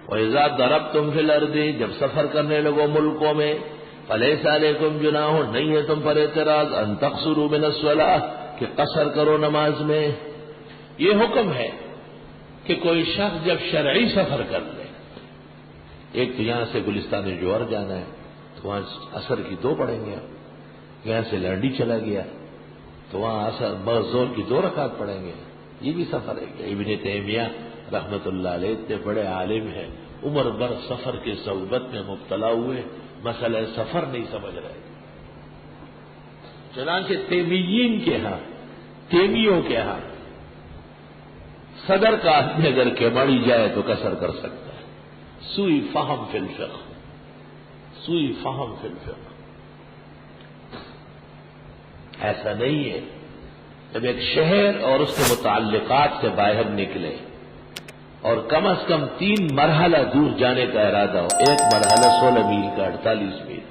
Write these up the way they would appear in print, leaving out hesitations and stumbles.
وَإِذَا ضَرَبْتُمْ فِي الْأَرْضِ جب سفر کرنے لگو ملکوں میں فَلَيْسَ عَلَيْكُمْ جُنَاحٌ نہیں ہے تم پر اعتراض أَن تَقْصُرُوا مِنَ الصَّلَاةِ کہ قصر کرو نماز میں. یہ حکم ہے کہ کوئی شخص جب شرعی سفر کر لے، ایک تو یہاں سے گلستان جوہر جانا ہے تو وہاں عصر کی 2 پڑھیں گے، یہاں سے لانڈی چلا گیا تو وہاں عصر زور کی 2 رکعت پڑھیں گے، یہ بھی سفر ہے. ابن تیمیہ رحمت اللہ علیہ اتنے بڑے عالم ہیں، عمر بھر سفر کے صعوبت میں مبتلا ہوئے، مسئلہ سفر نہیں سمجھ رہے. چنانچہ تیمیین کے ہاں، تیمیوں کے ہاں صدر کا آدمی اگر کماڑی جائے تو قصر کر سکتا ہے. سوئی فہم فی الفقہ، سوئی فہم فی الفقہ. ایسا نہیں ہے. جب ایک شہر اور اس کے متعلقات سے باہر نکلے اور کم از کم 3 مرحلہ دور جانے کا ارادہ ہو، ایک مرحلہ 16 میل کا 48 میل.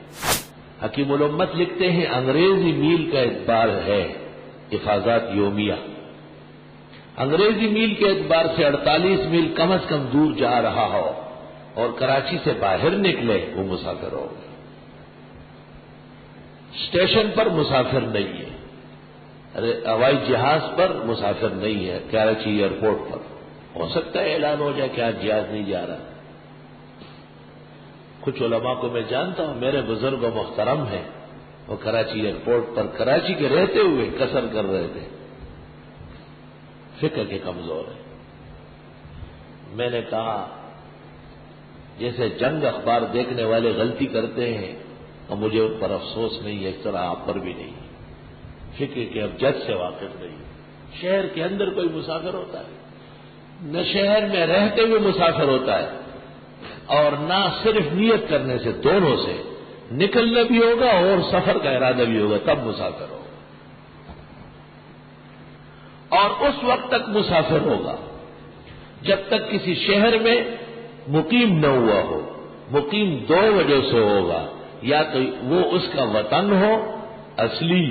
حکیم الامت لکھتے ہیں انگریزی میل کا اعتبار ہے حفاظات یومیہ، انگریزی میل کے اعتبار سے 48 میل کم از کم دور جا رہا ہو اور کراچی سے باہر نکلے وہ مسافر ہوگا. اسٹیشن پر مسافر نہیں ہے، ہوائی جہاز پر مسافر نہیں ہے، کراچی ایئرپورٹ پر ہو سکتا ہے اعلان ہو جائے کہ آج جہاز نہیں جا رہا. کچھ علماء کو میں جانتا ہوں، میرے بزرگ و محترم ہیں، وہ کراچی ایئرپورٹ پر کراچی کے رہتے ہوئے قصر کر رہے تھے. فقہ کے کمزور ہے. میں نے کہا جیسے جنگ اخبار دیکھنے والے غلطی کرتے ہیں اور مجھے ان پر افسوس نہیں ہے، اس طرح آپ پر بھی نہیں. فقہ کے ابجد سے واقف نہیں. شہر کے اندر کوئی مسافر ہوتا ہے، نہ شہر میں رہتے ہوئے مسافر ہوتا ہے، اور نہ صرف نیت کرنے سے، دونوں سے نکلنا بھی ہوگا اور سفر کا ارادہ بھی ہوگا تب مسافر ہوگا. اور اس وقت تک مسافر ہوگا جب تک کسی شہر میں مقیم نہ ہوا ہو. مقیم 2 وجہ سے ہوگا، یا تو وہ اس کا وطن ہو اصلی،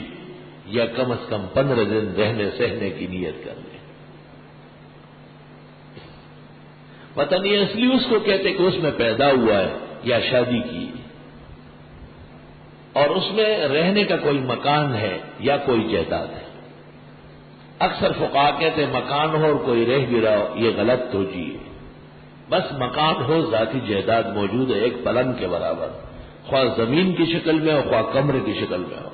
یا کم از کم 15 دن رہنے سہنے کی نیت کر لے. وطن اصلی اس کو کہتے کہ اس میں پیدا ہوا ہے یا شادی کی، اور اس میں رہنے کا کوئی مکان ہے یا کوئی جائیداد ہے. اکثر فقہا کہتے مکان ہو اور کوئی رہ بھی رہا ہو، یہ غلط توجیہ ہے. بس مکان ہو، ذاتی جائیداد موجود ہے ایک پلنگ کے برابر، خواہ زمین کی شکل میں ہو خواہ کمرے کی شکل میں ہو.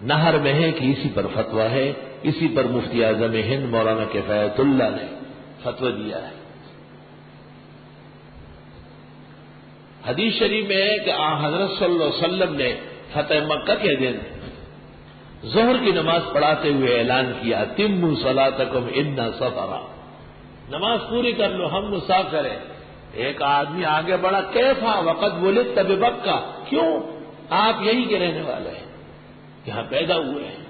نہر میں ہے کہ اسی پر فتویٰ ہے، اسی پر مفتی اعظم ہند مولانا کفایت اللہ نے فتویٰ دیا ہے. حدیث شریف میں ہے کہ حضرت صلی اللہ علیہ وسلم نے فتح مکہ کے دن ظہر کی نماز پڑھاتے ہوئے اعلان کیا تموا صلاتکم انا سفرا، نماز پوری کر لو ہم مسافر ہیں. ایک آدمی آگے بڑھا، کیفا وقد ولدت بمکہ، کیوں آپ یہی کے رہنے والے ہیں، یہاں پیدا ہوئے ہیں.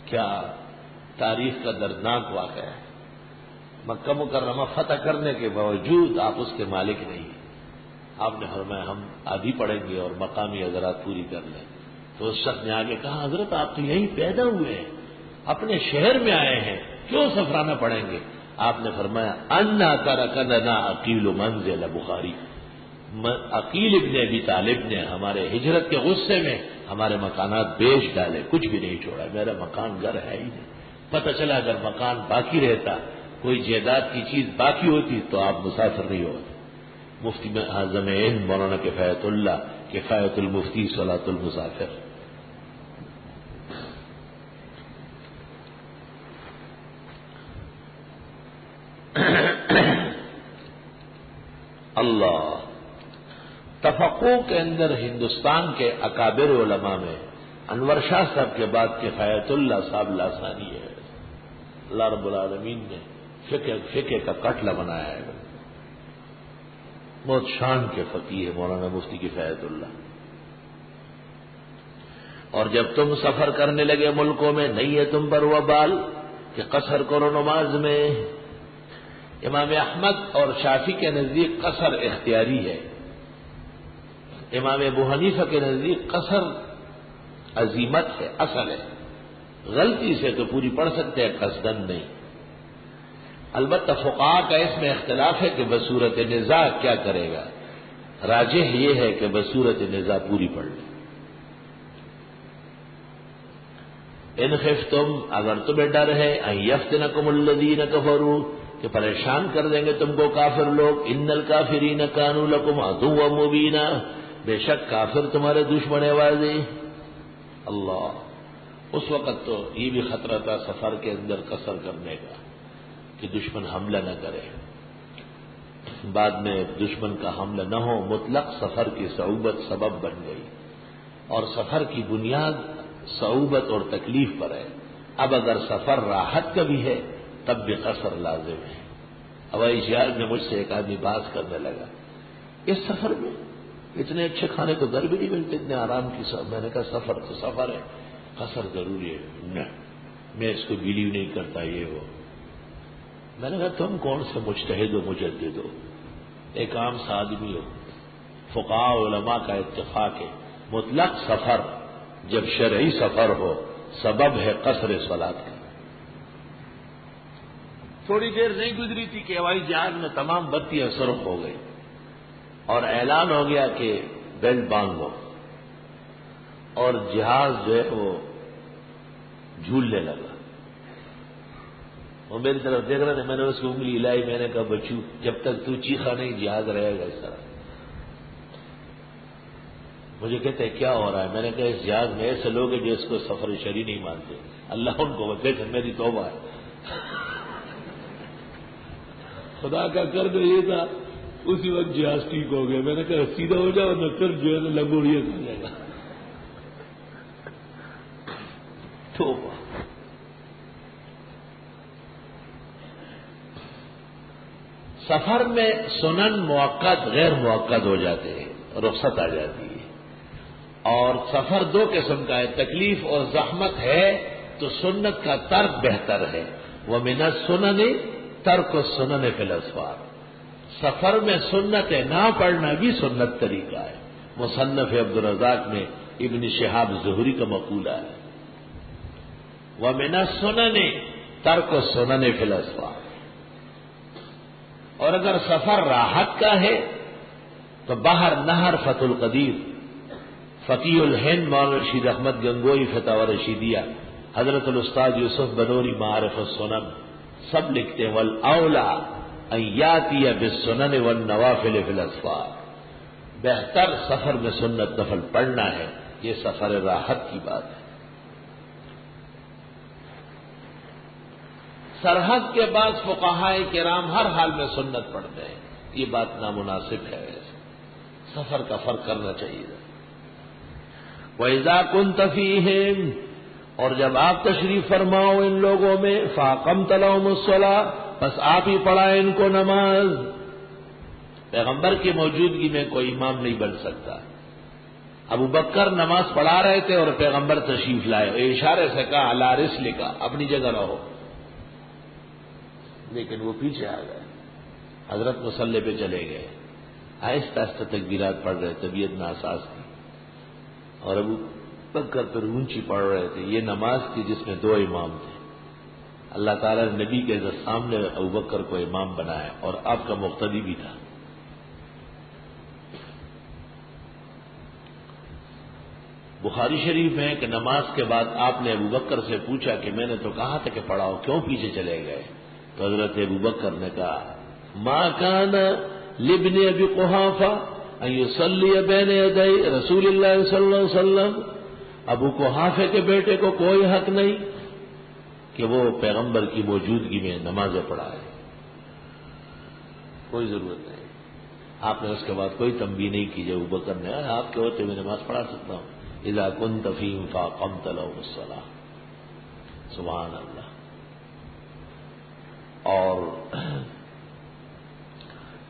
کیا تاریخ کا دردناک واقعہ ہے. مکہ مکرمہ فتح کرنے کے باوجود آپ اس کے مالک نہیں ہیں. آپ نے فرمایا ہم آدھی پڑھیں گے اور مقامی حضرات پوری کر لیں. تو اس شخص نے آگے کہا حضرت آپ تو یہیں پیدا ہوئے ہیں، اپنے شہر میں آئے ہیں، کیوں سفرانہ پڑھیں گے؟ آپ نے فرمایا انا ترکنا عقیل منزل بخاری، عقیل ابن ابی طالب نے ہمارے ہجرت کے غصے میں ہمارے مکانات بیچ ڈالے، کچھ بھی نہیں چھوڑا. میرا مکان گھر ہے ہی نہیں. پتہ چلا اگر مکان باقی رہتا، کوئی جائیداد کی چیز باقی ہوتی تو آپ مسافر نہیں ہوتے. مفتی اعظم ہند مولانا کفایت اللہ، کفایت المفتی صلاۃ المسافر. اللہ تفقع کے اندر ہندوستان کے اکابر علماء میں انور شاہ صاحب کے بعد کفایت اللہ صاحب لاسانی ہے. اللہ رب العالمین نے فقہ کا کٹلا بنایا ہے. بہت شان کے فقیہ ہے مولانا مفتی کفایت اللہ. اور جب تم سفر کرنے لگے ملکوں میں نہیں ہے تم پر وبال کہ قصر کرو نماز میں. امام احمد اور شافعی کے نزدیک قصر اختیاری ہے. امام ابو حنیفہ کے نزدیک قصر عزیمت ہے، اصل ہے. غلطی سے تو پوری پڑھ سکتے ہیں، قصدن نہیں. البتہ فقہاء کا اس میں اختلاف ہے کہ بصورت نزاع کیا کرے گا. راجح یہ ہے کہ بصورت نزاع پوری پڑھ لیں. ان خفتم، اگر تمہیں ڈر ہے، ان یفتنکم الذین کفروا، کہ پریشان کر دیں گے تم کو کافر لوگ. ان الکافرین کانوا لکم عدوا مبینا، بے شک کافر تمہارے دشمن واضح. اللہ، اس وقت تو یہ بھی خطرہ تھا سفر کے اندر قصر کرنے کا کہ دشمن حملہ نہ کرے. بعد میں دشمن کا حملہ نہ ہو، مطلق سفر کی صعوبت سبب بن گئی، اور سفر کی بنیاد صعوبت اور تکلیف پر ہے. اب اگر سفر راحت کا بھی ہے تب بھی قصر لازم ہے. ہوائی جہاز میں مجھ سے ایک آدمی بات کرنے لگا، اس سفر میں اتنے اچھے کھانے تو گھر بھی نہیں ملتے، اتنے آرام کی میں نے کہا سفر تو سفر ہے، قصر ضروری ہے. نہ، میں اس کو بلیو نہیں کرتا یہ وہ. میں نے کہا تم کون سے مجتہد و مجدد ہو، ایک عام سا آدمی ہو. فقہاء علماء کا اتفاق ہے مطلق سفر جب شرعی سفر ہو سبب ہے قصر صلاۃ کا. تھوڑی دیر نہیں گزری تھی کہ ہوائی جہاز میں تمام بتیاں سرخ ہو گئی اور اعلان ہو گیا کہ بیلٹ باندھ لو، اور جہاز جو ہے وہ جھولنے لگا. وہ میری طرف دیکھ رہے تھے، میں نے اس کی انگلی ہلائی، میں نے کہا بچو جب تک تو چیخا نہیں جہاز رہے گا اس طرح. مجھے کہتے ہیں کیا ہو رہا ہے؟ میں نے کہا اس جہاز میں ایسے لوگ ہیں جو اس کو سفر شرعی نہیں مانتے، اللہ ان کو بچے. میری توبہ ہے. خدا کا قرض یہ تھا، اسی وقت جہاز ٹھیک ہو گیا. میں نے کہا سیدھا ہو جاؤ نہ پھر جو ہے لنگوڑیے ہو جائے گا. توبہ. سفر میں سنن موقت غیر موقت ہو جاتے ہیں، رخصت آ جاتی ہے. اور سفر دو قسم کا ہے، تکلیف اور زحمت ہے تو سنت کا ترک بہتر ہے. وَمِنَ السُّنَنِ تَرْكُ السُّنَنِ فِي الْأَسْفَارِ، سفر میں سنت نہ پڑھنا بھی سنت طریقہ ہے. مصنف عبدالرزاق میں ابن شہاب زہری کا مقولہ ہے، وَمِنَ السُّنَنِ تَرْكُ السُّنَنِ فِي الْأَسْفَارِ. اور اگر سفر راحت کا ہے تو باہر نہر فتح القدیر، فقی الہند مولانا رشید احمد گنگوئی فتاوی رشیدیہ، حضرت الاستاذ یوسف بنوری معارف السنن سب لکھتے ہیں والاولیٰ ان یاتی بالسنن والنوافل فی الاسفار، بہتر سفر میں سنت نفل پڑھنا ہے. یہ سفر راحت کی بات ہے. سرحد کے بعد فقہاء کرام ہر حال میں سنت پڑھتے ہیں، یہ بات نامناسب ہے. سفر کا فرق کرنا چاہیے. وَإِذَا كُنْتَ فِيهِمْ، اور جب آپ تشریف فرماؤ ان لوگوں میں، فَأَقَمْتَ لَهُمُ الصَّلَاةَ، بس آپ ہی پڑھائیں ان کو نماز. پیغمبر کی موجودگی میں کوئی امام نہیں بن سکتا. ابو بکر نماز پڑھا رہے تھے اور پیغمبر تشریف لائے، اشارے سے کہا عَلَىٰ رِسْلِكَ، اپنی جگہ رہو. لیکن وہ پیچھے آ گئے، حضرت مصلی پہ چلے گئے، آہستہ آہستہ تکبیرات پڑھ رہے، طبیعت ناساز تھی، اور ابو بکر پھر اونچی پڑھ رہے تھے. یہ نماز تھی جس میں دو امام تھے. اللہ تعالیٰ نے نبی کے سامنے ابو بکر کو امام بنایا اور آپ کا مقتدی بھی تھا. بخاری شریف میں کہ نماز کے بعد آپ نے ابو بکر سے پوچھا کہ میں نے تو کہا تھا کہ پڑھاؤ، کیوں پیچھے چلے گئے؟ تو حضرت ابو بکر نے کہا ما کان لابن ابی قحافہ ان یصلی بین یدی رسول اللہ صلی اللہ علیہ وسلم، ابو قحافہ کے بیٹے کو کوئی حق نہیں کہ وہ پیغمبر کی موجودگی میں نمازیں پڑھائے، کوئی ضرورت نہیں. آپ نے اس کے بعد کوئی تنبیہ نہیں کی. ابو بکر نے آپ کے ہوتے ہوئے نماز پڑھا سکتا ہوں. اذا كنت فيهم فاقمت لهم الصلاة. سبحان اللہ. اور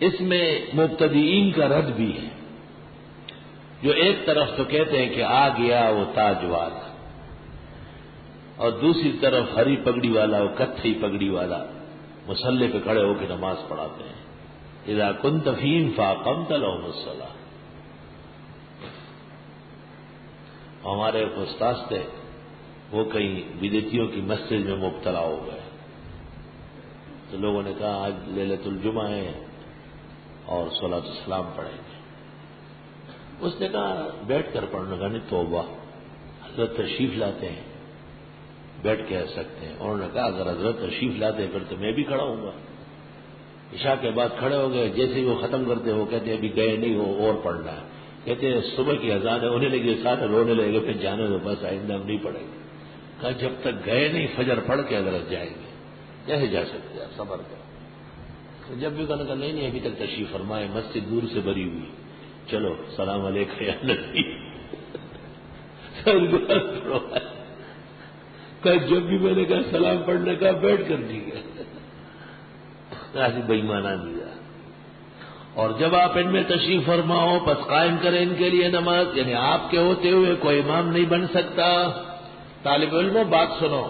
اس میں مبتدئین کا رد بھی ہے، جو ایک طرف تو کہتے ہیں کہ آ گیا وہ تاج والا، اور دوسری طرف ہری پگڑی والا اور کتھئی پگڑی والا مصلی پہ کھڑے ہو کے نماز پڑھاتے ہیں. اذا كنت فيهم فاقمت لهم الصلاة. ہمارے ایک استاد تھے، وہ کئی بدعتیوں کی مسجد میں مبتلا ہو گئے. تو لوگوں نے کہا آج لیلۃ الجمعہ ہے اور صلاۃ السلام پڑھیں گے. اس نے کہا بیٹھ کر پڑھنے کا نہیں توبہ، حضرت تشریف لاتے ہیں بیٹھ کے رہ سکتے ہیں. انہوں نے کہا اگر حضرت تشریف لاتے پھر تو میں بھی کھڑا ہوں گا. عشاء کے بعد کھڑے ہو گئے. جیسے ہی وہ ختم کرتے وہ کہتے ہیں ابھی گئے نہیں ہو اور پڑھنا ہے. کہتے ہیں صبح کی اذان ہے ہونے لگی، سارے رونے لگے گے، پھر جانے دو بس آئندہ ہم نہیں پڑھیں گے. کہا جب تک گئے نہیں فجر پڑھ کے حضرت جائیں گے. کیسے جا سکتے آپ صبر کرو. تو جب بھی کہا نہیں ابھی تک تشریف فرمائے، مسجد دور سے بھری ہوئی، چلو سلام علیکم یا نبی. جب بھی میں نے کہا سلام پڑھنے کا بیٹھ کر دی گیا. ایسی بےایمانہ دیا. اور جب آپ ان میں تشریف فرماؤ پس قائم کریں ان کے لیے نماز، یعنی آپ کے ہوتے ہوئے کوئی امام نہیں بن سکتا. طالب علموں بات سنو،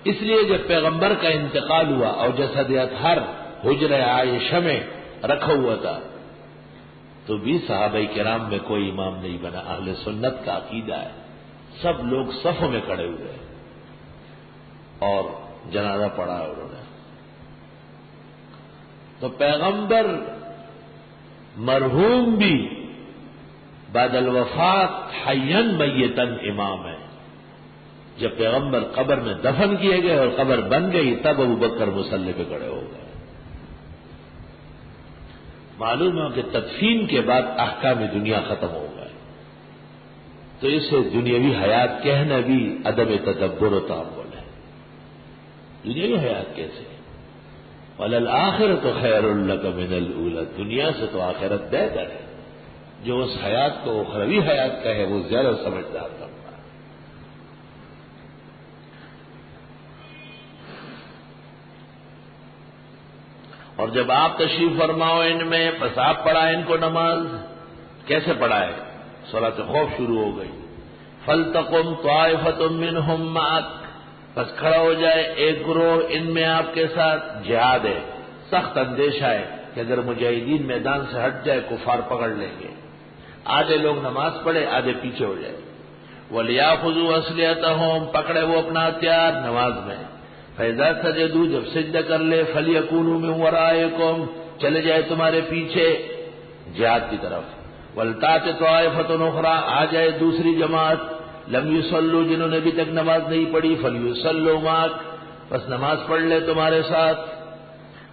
اس لیے جب پیغمبر کا انتقال ہوا اور جسد اطہر حجرہ عائشہ میں رکھا ہوا تھا تو بھی صحابہ کرام میں کوئی امام نہیں بنا. اہل سنت کا عقیدہ ہے سب لوگ صفوں میں کھڑے ہوئے اور جنازہ پڑھا انہوں نے. تو پیغمبر مرحوم بھی بعد الوفات حیاً میتاً امام ہے. جب پیغمبر قبر میں دفن کیے گئے اور قبر بن گئی تب ابوبکر مصلی پہ کھڑے ہو گئے. معلوم ہے کہ تدفین کے بعد احکام دنیا ختم ہو گئے. تو اسے دنیاوی حیات کہنا بھی عدم تدبر و تعامل ہے. دنیاوی حیات کیسے؟ وَلَلْآخِرَةُ خَيْرٌ لَكَ مِنَ الْأُولَىٰ، دنیا سے تو آخرت بہتر ہے. جو اس حیات کو اخروی حیات کا ہے وہ زیادہ سمجھدار کرتا ہے. اور جب آپ تشریف فرماؤ ان میں بس آپ پڑھائیں ان کو نماز. کیسے پڑھائے؟ صلاۃ خوف شروع ہو گئی. فَلْتَقُمْ طَائِفَةٌ مِّنْهُمْ مَعَكَ، بس کھڑا ہو جائے ایک گروہ ان میں آپ کے ساتھ. جہاد ہے، سخت اندیشہ ہے کہ اگر مجاہدین میدان سے ہٹ جائے کفار پکڑ لیں گے. آدھے لوگ نماز پڑھے آدھے پیچھے ہو جائے. وَلْيَأْخُذُوا أَسْلِحَتَهُمْ، پکڑے وہ اپنا ہتھیار نماز میں. فَإِذَا سَجَدُوا، جب سجدہ کر لے. فَلْيَكُونُوا مِنْ وَرَائِكُمْ، چلے جائے تمہارے پیچھے جہاد کی طرف. وَلْتَأْتِ طَائِفَةٌ أُخْرَىٰ، آ جائے دوسری جماعت. لم يصلوا، جنہوں نے ابھی تک نماز نہیں پڑھی. فَلْيُصَلُّوا مَعَكَ، بس نماز پڑھ لے تمہارے ساتھ.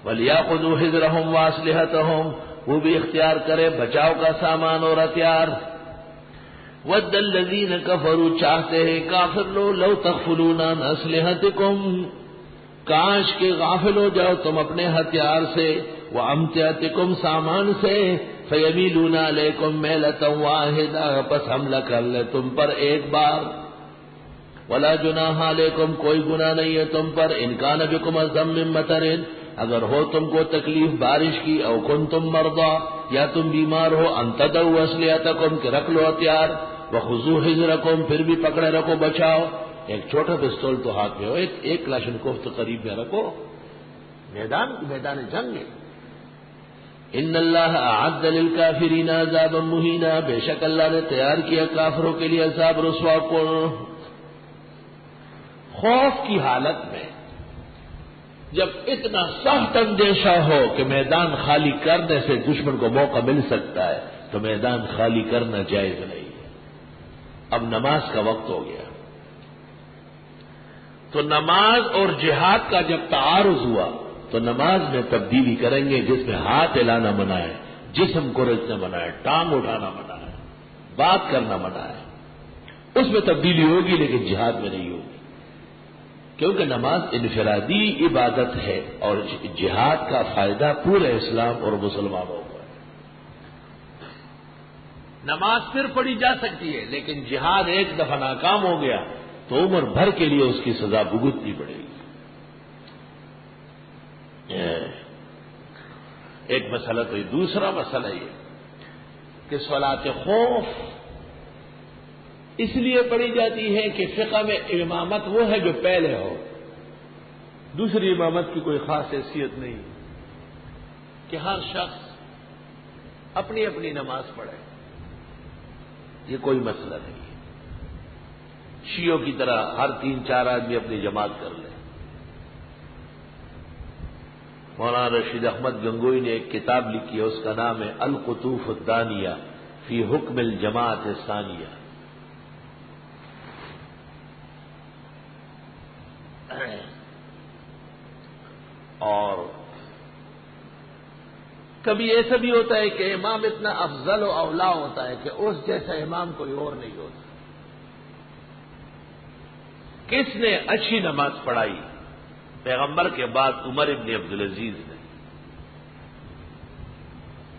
وَلْيَأْخُذُوا حِذْرَهُمْ وَأَسْلِحَتَهُمْ، وہ بھی اختیار کرے بچاؤ کا سامان اور ہتھیار. وَدَّ الَّذِينَ كَفَرُوا، چاہتے ہیں کافر لوگ، لَوْ تَغْفُلُونَ عَنْ أَسْلِحَتِكُمْ، کاش کے غافل ہو جاؤ تم اپنے ہتھیار سے. وَأَمْتِعَتِكُمْ، سامان سے. فَيَمِيلُونَ عَلَيْكُمْ مَيْلَةً وَاحِدَةً، پس حملہ کر لے تم پر ایک بار. وَلَا جُنَاحَ عَلَيْكُمْ، کوئی گناہ نہیں ہے تم پر. إِنْ كَانَ بِكُمْ أَذًى مِّن مَّطَرٍ، اگر ہو تم کو تکلیف بارش کی. أَوْ كُنتُم مَّرْضَىٰ، یا تم بیمار ہو. أَن تَضَعُوا أَسْلِحَتَكُمْ، کہ رکھ لو ہتھیار. وَخُذُوا حِذْرَكُمْ، پھر بھی پکڑے رکھو بچاؤ. ایک چھوٹا پستول تو ہاتھ میں ہو، ایک کلاشنکوف تو قریب میں رکھو. میدان جنگ ہے. ان اللہ اعد للکافرین عذابا مہینا، بے شک اللہ نے تیار کیا کافروں کے لیے عذاب رسوا کو. خوف کی حالت میں جب اتنا سخت اندیشہ ہو کہ میدان خالی کرنے سے دشمن کو موقع مل سکتا ہے تو میدان خالی کرنا جائز نہیں ہے. اب نماز کا وقت ہو گیا تو نماز اور جہاد کا جب تعارض ہوا تو نماز میں تبدیلی کریں گے، جس میں ہاتھ ہلانا منع ہے، جسم کو رچنا منع ہے، ٹانگ اٹھانا منع ہے، بات کرنا منع ہے. اس میں تبدیلی ہوگی لیکن جہاد میں نہیں ہوگی، کیونکہ نماز انفرادی عبادت ہے اور جہاد کا فائدہ پورے اسلام اور مسلمانوں کو ہے. نماز پھر پڑھی جا سکتی ہے لیکن جہاد ایک دفعہ ناکام ہو گیا تو عمر بھر کے لیے اس کی سزا بھگتنی پڑے گی. ایک مسئلہ تو یہ. دوسرا مسئلہ یہ کہ صلاۃ خوف اس لیے پڑھی جاتی ہے کہ فقہ میں امامت وہ ہے جو پہلے ہو، دوسری امامت کی کوئی خاص حیثیت نہیں، کہ ہر شخص اپنی اپنی نماز پڑھے، یہ کوئی مسئلہ نہیں. شیعوں کی طرح ہر 3-4 آدمی اپنی جماعت کر لیں. مولانا رشید احمد گنگوئی نے ایک کتاب لکھی ہے، اس کا نام ہے القطوف الدانیہ فی حکم الجماعت الثانیہ۔ اور کبھی ایسا بھی ہوتا ہے کہ امام اتنا افضل و اولا ہوتا ہے کہ اس جیسا امام کوئی اور نہیں ہوتا۔ کس نے اچھی نماز پڑھائی؟ پیغمبر کے بعد عمر ابن عبدالعزیز نے،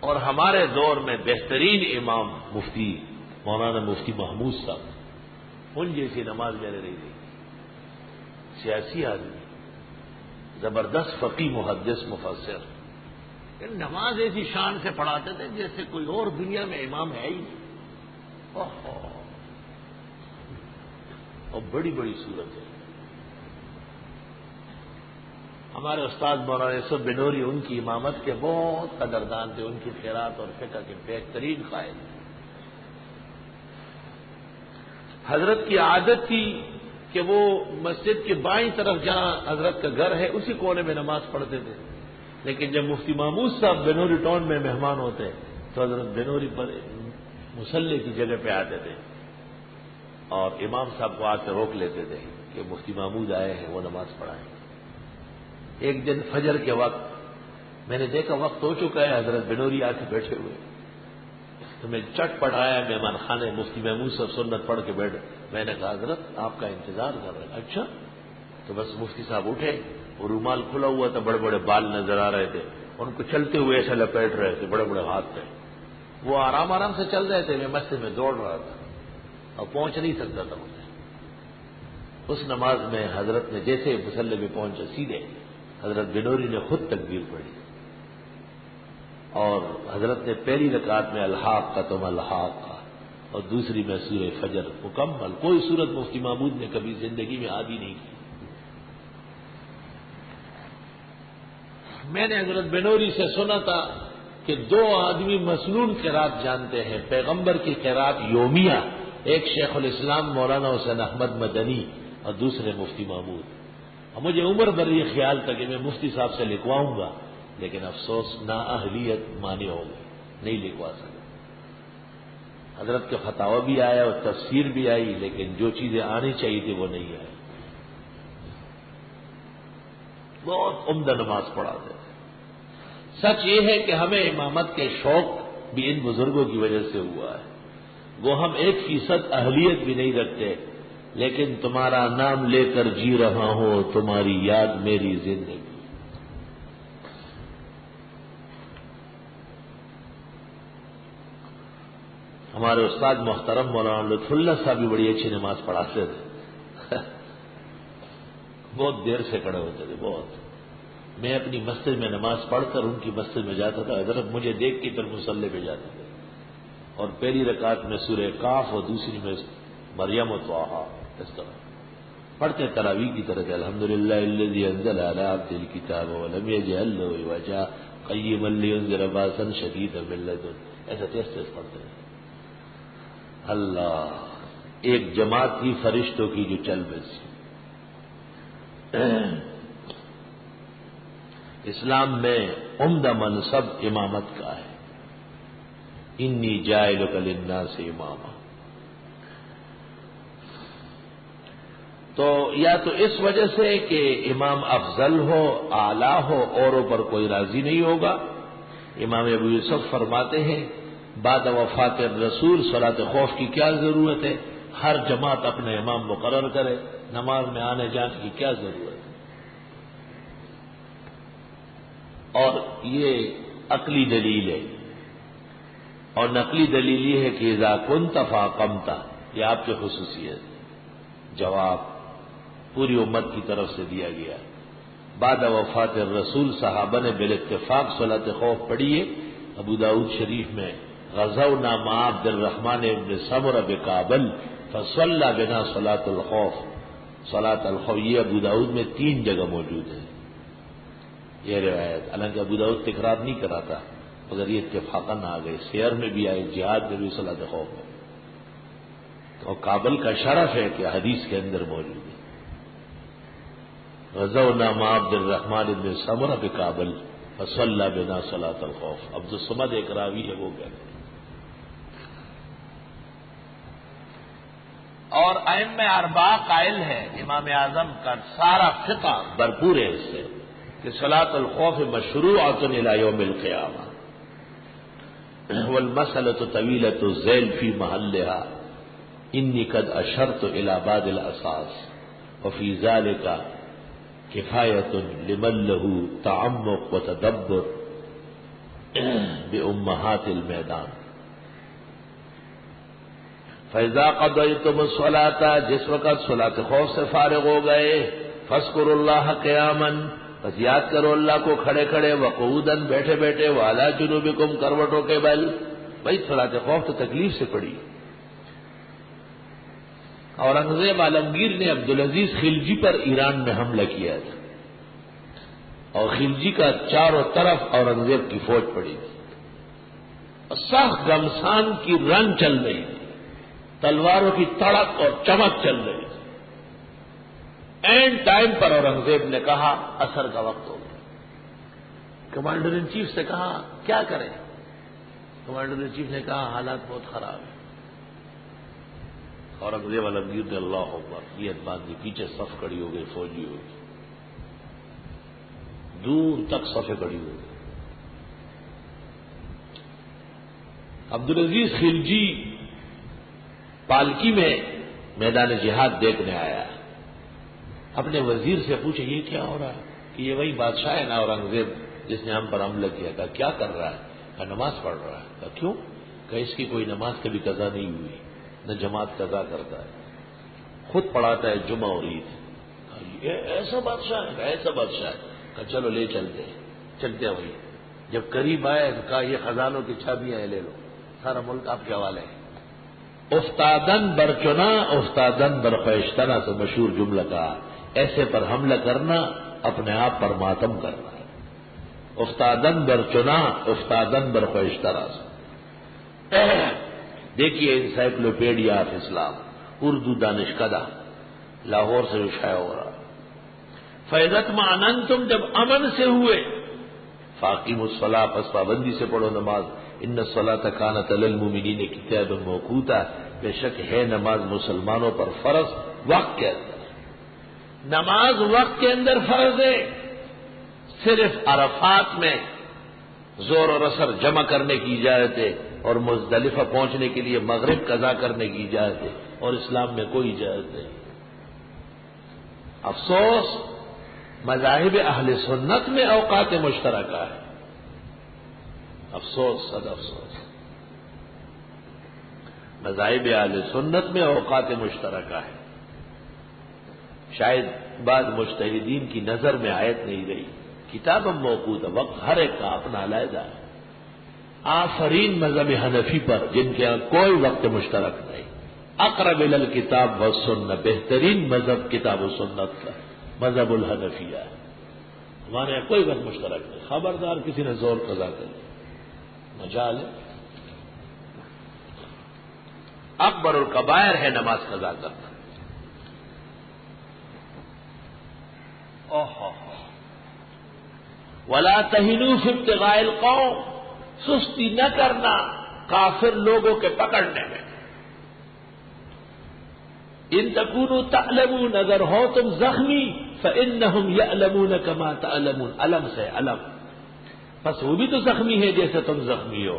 اور ہمارے دور میں بہترین امام مفتی مولانا مفتی محمود صاحب، ان جیسی نماز میں نے نہیں دیکھی۔ سیاسی آدمی، زبردست فقی، محدث، مفسر، نماز ایسی شان سے پڑھاتے تھے جیسے کوئی اور دنیا میں امام ہے ہی نہیں۔ اور بڑی بڑی صورت ہے۔ ہمارے استاد مولانا یوسف بنوری ان کی امامت کے بہت قدردان تھے، ان کی خیرات اور فقہ کے بہترین قائل۔ حضرت کی عادت تھی کہ وہ مسجد کے بائیں طرف جہاں حضرت کا گھر ہے اسی کونے میں نماز پڑھتے تھے، لیکن جب مفتی محمود صاحب بنوری ٹاؤن میں مہمان ہوتے تو حضرت بنوری پر مصلی کی جگہ پہ آتے تھے اور امام صاحب کو آ کے روک لیتے تھے کہ مفتی محمود آئے ہیں، وہ نماز پڑھائیں۔ ایک دن فجر کے وقت میں نے دیکھا وقت ہو چکا ہے، حضرت بنوری آ کے بیٹھے ہوئے، تو میں چٹ پڑھایا مہمان خانے، مفتی محمود صاحب سنت پڑھ کے بیٹھے۔ میں نے کہا حضرت آپ کا انتظار کر رہے ہیں۔ اچھا، تو بس مفتی صاحب اٹھے، وہ رومال کھلا ہوا تھا، بڑے بڑے بال نظر آ رہے تھے، ان کو چلتے ہوئے ایسا لپیٹ رہے تھے، بڑے بڑے ہاتھ تھے، وہ آرام آرام سے چل رہے تھے، میں مسجد میں دوڑ رہا تھا اور پہنچ نہیں سکتا تھا مجھے۔ اس نماز میں حضرت نے جیسے مصلی میں پہنچا، سیدھے حضرت بنوری نے خود تکبیر پڑھی اور حضرت نے پہلی رکعت میں الحاق کا تم الحاق کا اور دوسری میں سورہ فجر مکمل۔ کوئی سورت مفتی محمود نے کبھی زندگی میں عادی نہیں کی۔ میں نے حضرت بنوری سے سنا تھا کہ دو آدمی مسنون قرات جانتے ہیں، پیغمبر کی قرات یومیہ، ایک شیخ الاسلام مولانا حسین احمد مدنی اور دوسرے مفتی محمود۔ اور مجھے عمر بھر یہ خیال تھا کہ میں مفتی صاحب سے لکھواؤں گا، لیکن افسوس نااہلیت مانع ہو گئی، نہیں لکھوا سکا۔ حضرت کے فتاوی بھی آیا اور تفسیر بھی آئی، لیکن جو چیزیں آنی چاہیے تھی وہ نہیں آئی۔ بہت عمدہ نماز پڑھاتے تھے۔ سچ یہ ہے کہ ہمیں امامت کے شوق بھی ان بزرگوں کی وجہ سے ہوا ہے۔ وہ ہم 1% اہلیت بھی نہیں رکھتے، لیکن تمہارا نام لے کر جی رہا ہوں، تمہاری یاد میری زندگی۔ ہمارے استاد محترم مولانا لطف اللہ صاحب بھی بڑی اچھی نماز پڑھاتے تھے، بہت دیر سے کھڑے ہوتے تھے، بہت۔ میں اپنی مسجد میں نماز پڑھ کر ان کی مسجد میں جاتا تھا، حضرت مجھے دیکھ کے پھر مصلی پہ جاتے تھے، اور پہلی رکعت میں سورہ کاف اور دوسری میں مریم و طٰہٰ اس طرح پڑھتے تراویح کی طرح، الحمدللہ الذی انزل علی عبدہ الکتاب ولم یجعل لہ عوجا قیما لینذر باسا شدیدا من لدنہ، ایسا تیز تیز پڑھتے ہیں۔ اللہ، ایک جماعت تھی فرشتوں کی جو چل بسی۔ اسلام میں عمدہ منصب امامت کا ہے، انی جاعلک للناس اماما۔ تو یا تو اس وجہ سے کہ امام افضل ہو، اعلیٰ ہو، اوروں پر کوئی راضی نہیں ہوگا۔ امام ابو یوسف فرماتے ہیں بعد وفات الرسول صلاۃ خوف کی کیا ضرورت ہے، ہر جماعت اپنے امام مقرر کرے، نماز میں آنے جانے کی کیا ضرورت ہے۔ اور یہ عقلی دلیل ہے، اور نقلی دلیل یہ ہے کہ اذا کنت فاقمت، یہ آپ کی خصوصیت۔ جواب پوری امت کی طرف سے دیا گیا۔ بعد وفات الرسول صحابہ نے بالاتفاق صلاۃ خوف پڑھی ہے۔ ابو داؤد شریف میں غزونا مع عبد الرحمن بن سمرہ بکابل فصلی بنا صلاۃ الخوف، صلاۃ الخوف، یہ ابو داؤد میں 3 جگہ موجود ہے یہ روایت، حالانکہ ابو داؤد تکرار نہیں کراتا، مگر یہ اتفاقاً آ گئے، سیر میں بھی آئے، جہاد میں بھی صلاۃ خوف ہے، تو کابل کا شرف ہے کہ حدیث کے اندر موجود ہے۔ غزونا مع عبد الرحمن بن سمرہ بکابل فصلی بنا صلاۃ الخوف. عبد الصمد ایک راوی ہے وہ کہتے ہیں. اور ائمہ اربعہ قائل ہے، امام اعظم کا سارا فقہ بھرپور ہے اس سے کہ صلاۃ الخوف مشروعۃ الی یوم القیامہ والمسألۃ طویلۃ الذیل فی محلها انی قد اشرت الی بعض الاساس وفی ذلک کفایۃ لمن له تعمق وتدبر بامہات المیدان. فَإِذَا قَضَيْتُمُ الصَّلَاةَ، جس وقت صلاۃ خوف سے فارغ ہو گئے، فاذکروا اللہ قیاما، بس یاد کرو اللہ کو کھڑے کھڑے، وقعودا بیٹھے بیٹھے، وعلی جنوبکم کروٹوں کے بل. بھائی صلاۃ خوف تو تکلیف سے پڑی. اورنگزیب عالمگیر نے عبدالعزیز خلجی پر ایران میں حملہ کیا تھا، اور خلجی کا چاروں طرف اورنگزیب کی فوج پڑی تھی، سخت گمسان کی رن چل رہی تھی، تلواروں کی تڑک اور چمک چل رہی تھی. اینڈ ٹائم پر اورنگزیب نے کہا عصر کا وقت ہو گیا. کمانڈر ان چیف سے کہا کیا کریں؟ کمانڈر ان چیف نے کہا حالات بہت خراب ہیں. اورنگزیب عالمگیر نے اللہ اکبر یہ بات دی، پیچھے صف کھڑی ہو گئی، فوجی ہو گئی، دور تک صفیں کھڑی ہو گئی. عبدالعزیز خلجی پالکی میں میدان جہاد دیکھنے آیا، اپنے وزیر سے پوچھے یہ کیا ہو رہا ہے؟ کہ یہ وہی بادشاہ ہے نا اورنگزیب جس نے ہم پر حملہ کیا. کہا کیا کر رہا ہے؟ کہا نماز پڑھ رہا ہے. کہا کیوں؟ کہ اس کی کوئی نماز کبھی قضا نہیں ہوئی، نہ جماعت قضا کرتا ہے، خود پڑھاتا ہے جمعہ اور عید. یہ ایسا بادشاہ ہے؟ ایسا بادشاہ ہے. کہا چلو لے چلتے چلتے وہی. جب قریب آئے کہا یہ خزانوں کی چابیاں لے لو، سارا ملک آپ کے حوالے ہے. استادن برچنا استادن برخیشتنا سے مشہور جملہ کہا. ایسے پر حملہ کرنا اپنے آپ پر ماتم کرنا ہے. استادن برچنا استادن برخیشتنا سے. دیکھیے انسائکلوپیڈیا آف اسلام اردو دانشکدہ لاہور سے شائع ہو رہا. فیضت معن تم جب امن سے ہوئے، فاقیم الصلاۃ پس پابندی سے پڑھو نماز. ان الصلاۃ کانت علی المؤمنین کتابا موقوتا، بے شک ہے نماز مسلمانوں پر فرض وقت کے اندر. نماز وقت کے اندر فرض ہے. صرف عرفات میں زور اور اثر جمع کرنے کی اجازت ہے، اور مزدلفہ پہنچنے کے لیے مغرب قضا کرنے کی اجازت ہے، اور اسلام میں کوئی اجازت نہیں. افسوس مذاہب اہل سنت میں اوقات مشترکہ ہے. افسوس صد افسوس، مذاہب اہل سنت میں اوقات مشترکہ ہے. شاید بعض مجتہدین کی نظر میں آیت نہیں رہی. کتاب موقوت وقت ہر ایک کا اپنا علیحدہ ہے. آفرین مذہب حنفی پر جن کے یہاں کوئی وقت مشترک نہیں. اقرب الی الکتاب والسنہ، بہترین مذہب کتاب و سنت کا مذہب الحنفیہ ہے. ہمارے یہاں کوئی وقت مشترک نہیں. خبردار کسی نے زور قضا کر مجال ہے. اکبر الکبائر ہے نماز قضا کرنا. ولا تہنوا فی ابتغاء القوم، سستی نہ کرنا کافر لوگوں کے پکڑنے میں. ان تکونوا تعلمون، اگر ہو تم زخمی، فإنہم یعلمون کما تعلمون، علم سے علم، بس وہ بھی تو زخمی ہے جیسے تم زخمی ہو.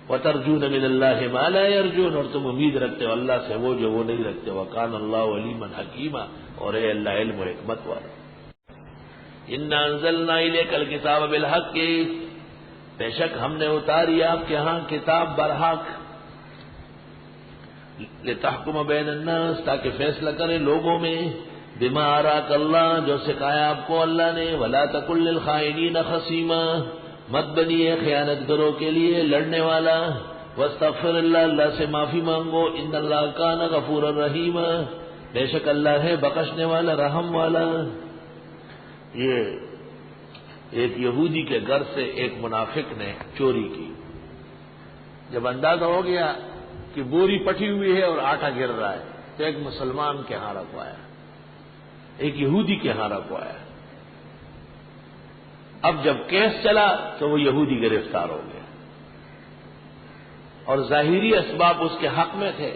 وترجون من اللہ ما لا یرجون، اور تم امید رکھتے ہو اللہ سے وہ جو وہ نہیں رکھتے. وکان اللہ علیما حکیما، اور اے اللہ علم و حکمت والا. انا انزلنا الیک الکتاب بالحق، بے شک ہم نے اتاری آپ کے ہاں کتاب برحق. لتحکم بین الناس، تاکہ فیصلہ کرے لوگوں میں. بما اراک اللہ، جو سکھایا آپ کو اللہ نے. ولا تکن للخائنین خصیما، مت بنیے خیانت گروں کے لیے لڑنے والا. واستغفر اللہ، اللہ سے معافی مانگو. ان اللہ کان غفورا رحیما، بے شک اللہ ہے بخشنے والا رحم والا. یہ ایک یہودی کے گھر سے ایک منافق نے چوری کی. جب اندازہ ہو گیا کہ بوری پٹی ہوئی ہے اور آٹا گر رہا ہے، تو ایک مسلمان کے ہاں رکھوایا. ایک یہودی کے ہاں رکھوایا۔ اب جب کیس چلا تو وہ یہودی گرفتار ہو گیا، اور ظاہری اسباب اس کے حق میں تھے،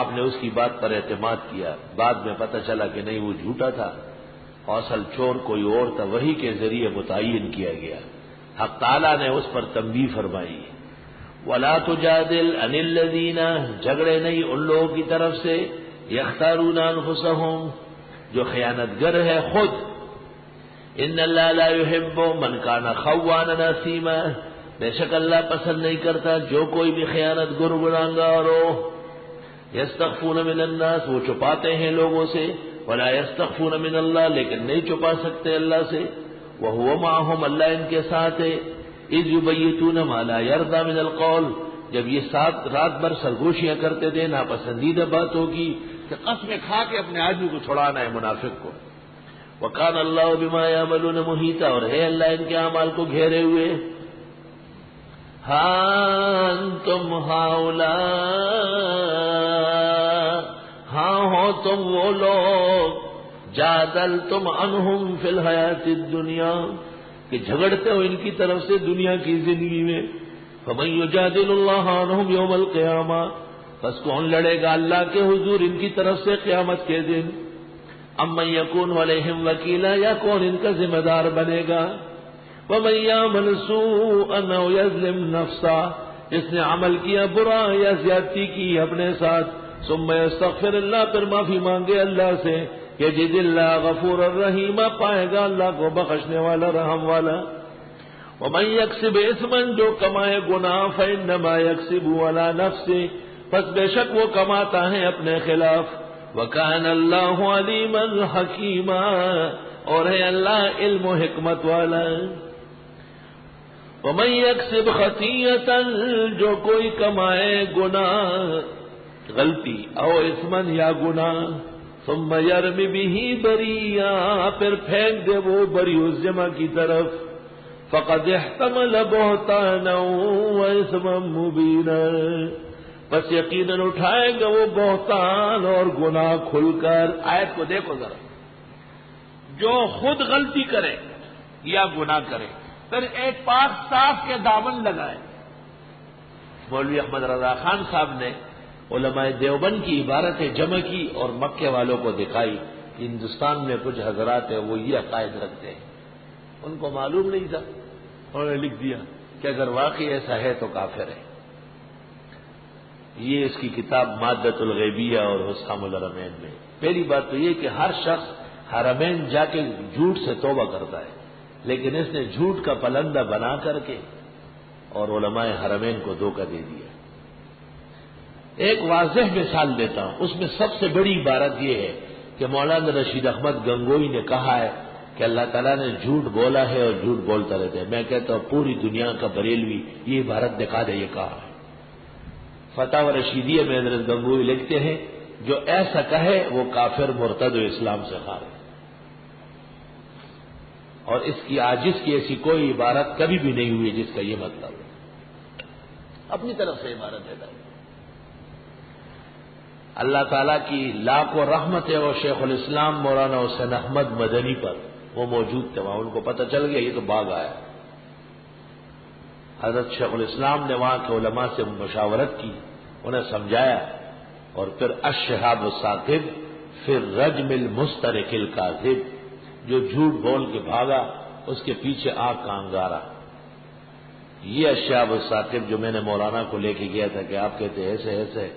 آپ نے اس کی بات پر اعتماد کیا، بعد میں پتہ چلا کہ نہیں وہ جھوٹا تھا، اور اصل چور کوئی اور تھا، وہی کے ذریعے متعین کیا گیا۔ حق تعالیٰ نے اس پر تنبیہ فرمائی، وَلَا تُجَادِلْ عَنِ الَّذِينَ، جھگڑے نہیں ان لوگوں کی طرف سے، يَخْتَارُونَ أَنفُسَهُمْ، جو خیانت گر ہے خود، إِنَّ اللَّهَ لَا يُحِبُّ مَنْ كَانَ خَوَّانًا أَثِيمًا، بے شک اللہ پسند نہیں کرتا جو کوئی بھی خیانت گر گناہگار ہو۔ يَسْتَخْفُونَ مِنَ النَّاسِ، وہ چھپاتے ہیں لوگوں سے، وَلَا يَسْتَخْفُونَ مِنَ اللَّهِ، لیکن نہیں چھپا سکتے اللہ سے، وَهُوَ مَعَهُمْ، اللہ ان کے ساتھ ہے، إِذْ يُبَيِّتُونَ مَا لَا يَرْضَىٰ مِنَ الْقَوْلِ، جب یہ رات بھر سرگوشیاں کرتے تھے ناپسندیدہ باتوں کی، کہ قسمیں کھا کے اپنے آدمی کو چھڑانا ہے منافق کو۔ وَكَانَ اللَّهُ بِمَا يَعْمَلُونَ مُحِيطًا، اور ہے اللہ ان کے اعمال کو گھیرے ہوئے۔ ہاں تم ہؤلاء، ہاں ہو تم وہ لوگ، جادلتم عنہم فی الحیات الدنیا، کہ جھگڑتے ہو ان کی طرف سے دنیا کی زندگی میں، فمن یجادل اللہ عنہم یوم القیامہ، بس کون لڑے گا اللہ کے حضور ان کی طرف سے قیامت کے دن، امن یکون علیہم وکیلا، یا کون ان کا ذمہ دار بنے گا، ومن یعمل سوءا او یظلم نفسا، جس نے عمل کیا برا یا زیادتی کی اپنے ساتھ، ثم یستغفر اللہ، پھر معافی مانگے اللہ سے، یجد اللہ غفور الرحیم، پائے گا اللہ کو بخشنے والا رحم والا۔ ومن یکسب اثما، جو کمائے گناہ، فانما یکسب علی نفسہ، پس بے شک وہ کماتا ہے اپنے خلاف، وکان اللہ علیما حکیما، اور ہے اللہ علم و حکمت والا۔ ومن یکسب خطیئۃ، جو کوئی کمائے گناہ، غلطی، او اثمن یا گناہ، ثم یرم بہ بریئا، پھر پھینک دے وہ بری اس جمع کی طرف، فقد احتمل بہتانا واثما مبینا، بس یقیناً اٹھائے گا وہ بہتان اور گناہ کھل کر۔ آیت کو دیکھو ذرا، جو خود غلطی کرے یا گناہ کرے، پھر ایک پاک صاف کے دامن لگائے۔ مولوی احمد رضا خان صاحب نے علماء دیوبند کی عبارتیں جمع کی اور مکے والوں کو دکھائی کہ ہندوستان میں کچھ حضرات ہیں وہ یہ عقائد رکھتے ہیں، ان کو معلوم نہیں تھا، انہوں نے لکھ دیا کہ اگر واقعی ایسا ہے تو کافر ہے۔ یہ اس کی کتاب مادۃ الغیبیہ اور حسام الحرمین میں۔ پہلی بات تو یہ کہ ہر شخص حرمین جا کے جھوٹ سے توبہ کرتا ہے، لیکن اس نے جھوٹ کا پلندہ بنا کر کے اور علماء حرمین کو دھوکہ دے دیا۔ ایک واضح مثال دیتا ہوں، اس میں سب سے بڑی عبارت یہ ہے کہ مولانا رشید احمد گنگوئی نے کہا ہے کہ اللہ تعالیٰ نے جھوٹ بولا ہے اور جھوٹ بولتا رہتا ہے۔ میں کہتا ہوں پوری دنیا کا بریلوی یہ عبارت دکھا دے، یہ کہا ہے۔ فتح و رشیدیہ میں حضرت گنگوئی لکھتے ہیں جو ایسا کہے وہ کافر مرتد و اسلام سے خارج، اور اس کی عاجز کی ایسی کوئی عبارت کبھی بھی نہیں ہوئی جس کا یہ مطلب ہے، اپنی طرف سے عبارت دیتا ہے۔ اللہ تعالیٰ کی لاکھوں رحمت ہے اور شیخ الاسلام مولانا حسین احمد مدنی پر، وہ موجود تھے وہاں، ان کو پتہ چل گیا یہ تو بھاگ آیا۔ حضرت شیخ الاسلام نے وہاں کے علماء سے مشاورت کی، انہیں سمجھایا، اور پھر الشہاب الثاقب پھر رجم المسترق الکاذب، جو جھوٹ بول کے بھاگا اس کے پیچھے آگ کا انگارہ۔ یہ الشہاب الثاقب جو میں نے مولانا کو لے کے گیا تھا کہ آپ کہتے ہیں ایسے ایسے،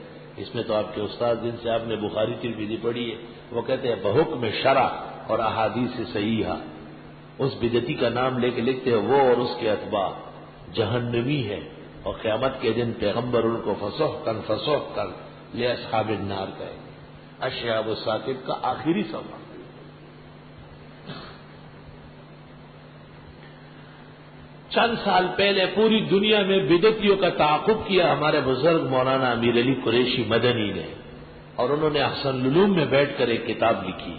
اس میں تو آپ کے استاد جن سے آپ نے بخاری ترمذی پڑھی ہے وہ کہتے ہیں بحکم شرع اور احادیث صحیحہ، اس بدعتی کا نام لے کے لکھتے ہیں وہ اور اس کے اتباع جہنمی ہے، اور قیامت کے دن پیغمبر ان کو فسحقا لاصحاب النار کہے۔ الشہاب الثاقب کا آخری صفحہ۔ چند سال پہلے پوری دنیا میں بدعتیوں کا تعاقب کیا ہمارے بزرگ مولانا امیر علی قریشی مدنی نے، اور انہوں نے احسن العلوم میں بیٹھ کر ایک کتاب لکھی۔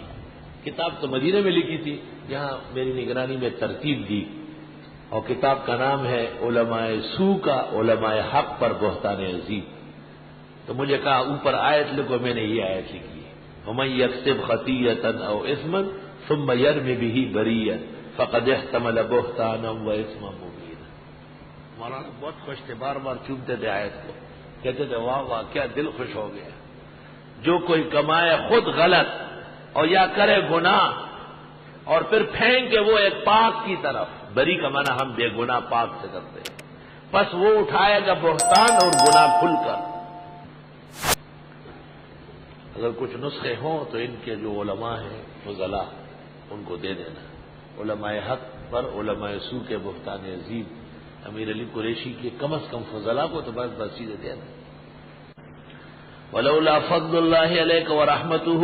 کتاب تو مدینہ میں لکھی تھی، یہاں میری نگرانی میں ترتیب دی، اور کتاب کا نام ہے علماء سو کا علماء حق پر بہتان عظیم۔ تو مجھے کہا اوپر آیت لکھو، میں نے یہ آیت لکھی ہے، ومن یکسب خطیئۃ او اثما ثم یرم به بریئا فقد احتمل بہتانا واثما مبینا. مولانا بہت خوش تھے، بار بار چومتے تھے آیت کو، کہتے تھے واہ واہ کیا دل خوش ہو گیا. جو کوئی کمائے خود غلط اور یا کرے گناہ اور پھر پھینکے وہ ایک پاک کی طرف، بری کا معنی ہم بے گناہ پاک سے کرتے ہیں، بس وہ اٹھائے گا بہتان اور گناہ کھل کر. اگر کچھ نسخے ہوں تو ان کے جو علماء ہیں فضلاء ان کو دے دینا. علماء حق پر علماء سو کے بہتان عظیم امیر علی قریشی کے کم از کم فضلاء کو تو بس چیزیں دینا. ولولا فضل اللہ علیک ورحمتہ،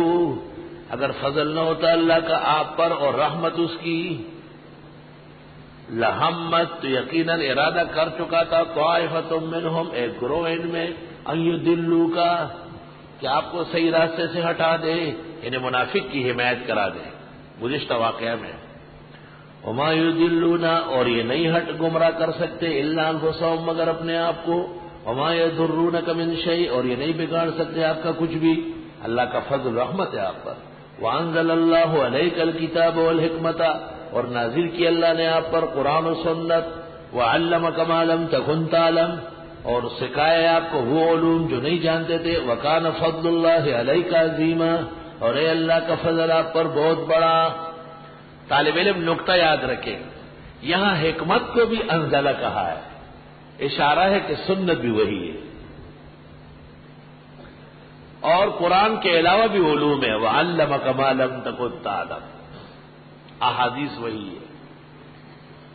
اگر فضل نہ ہوتا اللہ کا آپ پر اور رحمت اس کی، لہمت تو یقیناً ارادہ کر چکا تھا طائفۃ منہم ایک گروہ ان میں ان یضلوک کہ آپ کو صحیح راستے سے ہٹا دے، انہیں منافق کی حمایت کرا دے. گزشتہ واقعہ میں وما یضلون اور یہ نہیں گمراہ کر سکتے الا انفسہم مگر اپنے آپ کو، وما یضرونک من شیء اور یہ نہیں بگاڑ سکتے آپ کا کچھ بھی. اللہ کا فضل رحمت ہے آپ پر. وانزل اللہ علیک الکتاب والحکمت اور نازل کی اللہ نے آپ پر قرآن و سنت، وعلمک ما لم تکن تعلم اور سکھائے آپ کو وہ علوم جو نہیں جانتے تھے. وکان فضل اللہ علیک عظیما اور اے اللہ کا فضل آپ پر بہت بڑا. طالب علم نقطہ یاد رکھے، یہاں حکمت کو بھی انزلہ کہا ہے، اشارہ ہے کہ سنت بھی وہی ہے اور قرآن کے علاوہ بھی علوم ہے. وعلمک ما لم تکن تعلم، احادیث وہی ہے.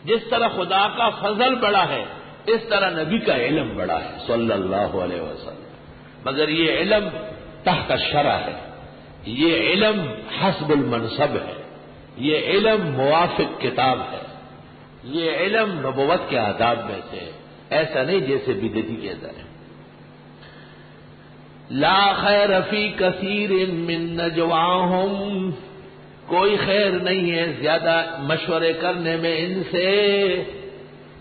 جس طرح خدا کا فضل بڑا ہے اس طرح نبی کا علم بڑا ہے صلی اللہ علیہ وسلم. مگر یہ علم تحت الشرع ہے، یہ علم حسب المنصب ہے، یہ علم موافق کتاب ہے، یہ علم نبوت کے آداب میں سے ہے. ایسا نہیں جیسے بدعتی کہتا ہے. لا خیر فی کثیر من نجواہم، کوئی خیر نہیں ہے زیادہ مشورے کرنے میں ان سے.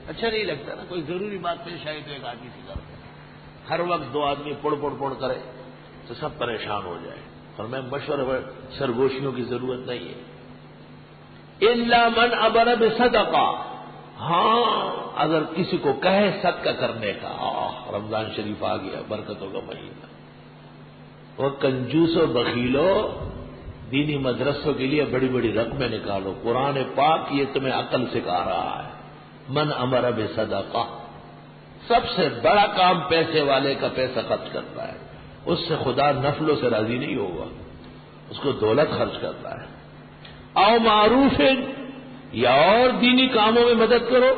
اچھا نہیں لگتا نا، کوئی ضروری بات پیش آئی تو ایک آدمی سے کرتے ہیں. ہر وقت دو آدمی پڑ کرے تو سب پریشان ہو جائے. اور میں مشورے سرگوشیوں کی ضرورت نہیں ہے. الا من امر بصدقہ، ہاں اگر کسی کو کہے صدقہ کرنے کا، رمضان شریف آ گیا برکتوں کا مہینہ، وہ کنجوس و بخیلو دینی مدرسوں کے لیے بڑی بڑی رقمیں نکالو. قرآن پاک یہ تمہیں عقل سکھا رہا ہے. من امر بصدقہ، سب سے بڑا کام پیسے والے کا پیسہ خرچ کرتا ہے. اس سے خدا نفلوں سے راضی نہیں ہوگا، اس کو دولت خرچ کرتا ہے. او معروف، یا اور دینی کاموں میں مدد کرو،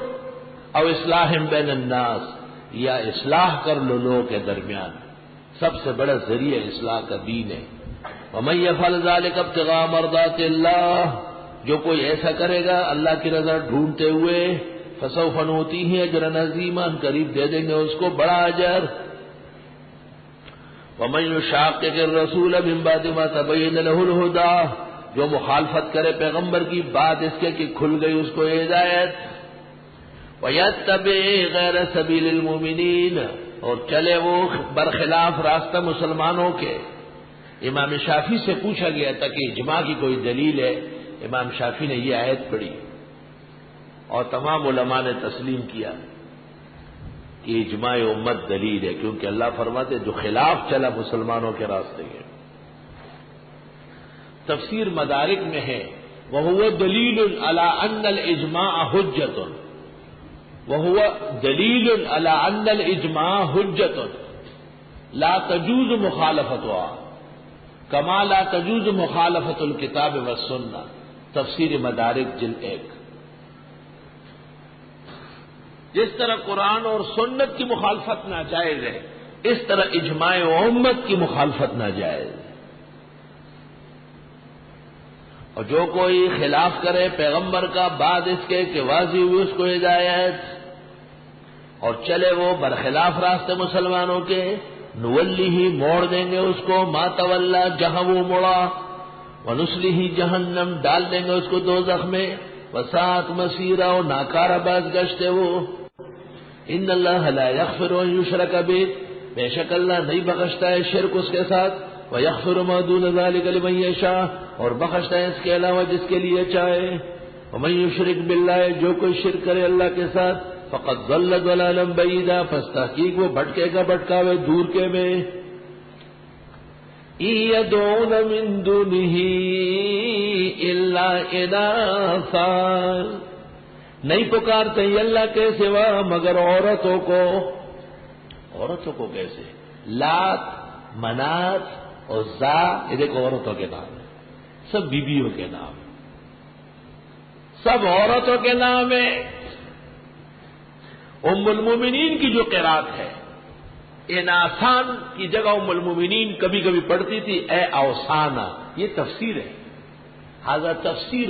او اصلاح بین الناس، یا اصلاح کر لو لوگوں کے درمیان. سب سے بڑا ذریعہ اصلاح کا دین ہے. ومن یفعل ذلک ابتغاء مرضات اللہ، جو کوئی ایسا کرے گا اللہ کی رضا ڈھونڈتے ہوئے، فسوف نؤتیہ اجرا عظیما، قریب دے دیں گے اس کو بڑا اجر. ومن یشاقق الرسول من بعد ما تبین له الہدی، جو مخالفت کرے پیغمبر کی بعد اس کے کہ کھل گئی اس کو ہدایت. وَيَتَّبِعْ غَيْرَ سَبِيلِ الْمُؤْمِنِينَ، اور چلے وہ برخلاف راستہ مسلمانوں کے. امام شافعی سے پوچھا گیا تھا کہ اجماع کی کوئی دلیل ہے. امام شافعی نے یہ آیت پڑھی اور تمام علماء نے تسلیم کیا کہ اجماع امت دلیل ہے، کیونکہ اللہ فرماتے جو خلاف چلا مسلمانوں کے راستے کے. تفسیر مدارک میں ہے وَهُوَ دَلِيلٌ عَلَىٰ أَنَّ الْإِجْمَاعَ حُجَّةٌ، وَهُوَ دَلِيلٌ عَلَىٰ أَنَّ الْإِجْمَاعَ حُجَّةٌ لَا تَجُوزُ مُخَالَفَتُهَا كَمَا لَا تَجُوزُ مُخَالَفَةُ الْكِتَابِ وَالسُّنَّةِ. تفسیر مدارک جلد 1. جس طرح قرآن اور سنت کی مخالفت ناجائز ہے، اس طرح اجماع امت کی مخالفت ناجائز ہے. اور جو کوئی خلاف کرے پیغمبر کا بعد اس کے کہ واضح ہوئی اس کو ہدایت، اور چلے وہ برخلاف راستے مسلمانوں کے، نولیہ موڑ دیں گے اس کو، ما تولا جہاں وہ مڑا، ونصلہ جہنم ڈال دیں گے اس کو دوزخ میں، وساعت مسیرا اور ناکارہ باز گشت ہے وہ. ان اللہ لا یغفر ان یشرک بہ، بے شک اللہ نہیں بخشتا ہے شرک اس کے ساتھ، وَيَغْفِرُ مَا دُونَ ذَلِكَ لِمَن يَشَاءُ، اور بخشتا ہے اس کے علاوہ جس کے لیے چاہے. وَمَن يُشْرِكْ بِاللَّهِ، جو کوئی شرک کرے اللہ کے ساتھ، فَقَدْ ضَلَّ ضَلَالًا بَعِيدًا، پس تحقیق وہ بھٹکے گا بھٹکاوے دور کے میں. إِن يَدْعُونَ مِن دُونِهِ إِلَّا إِنَاثًا، نہیں پکارتے ہیں اللہ کے سوا مگر عورتوں کو. عورتوں کو کیسے؟ لات، منات اور عزا، یہ دیکھو عورتوں کے نام ہیں، سب بیویوں کے نام، سب عورتوں کے نام ہیں. ام المومنین کی جو قرات ہے، اناسان کی جگہ ام المومنین کبھی کبھی پڑھتی تھی اے اوسانا، یہ تفسیر ہے. ھذا تفسیر.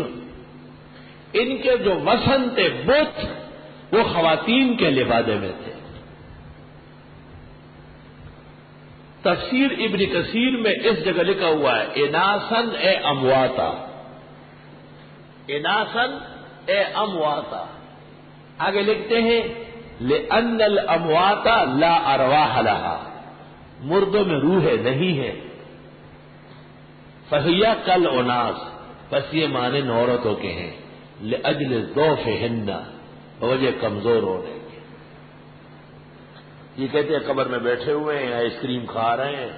ان کے جو وثن تھے بت، وہ خواتین کے لبادے میں تھے. تفسیر ابن کثیر میں اس جگہ لکھا ہوا ہے اناسن اے امواتا، اناسن اے امواتا. آگے لکھتے ہیں لأن الاموات لا ارواح لها، مردوں میں روحیں نہیں ہے. فہیا کل اناس، بس یہ معنی عورتوں کے ہیں. لأجل ضعفہن، وجہ کمزور ہونے کی. یہ کہتے ہیں قبر میں بیٹھے ہوئے ہیں، آئس کریم کھا رہے ہیں،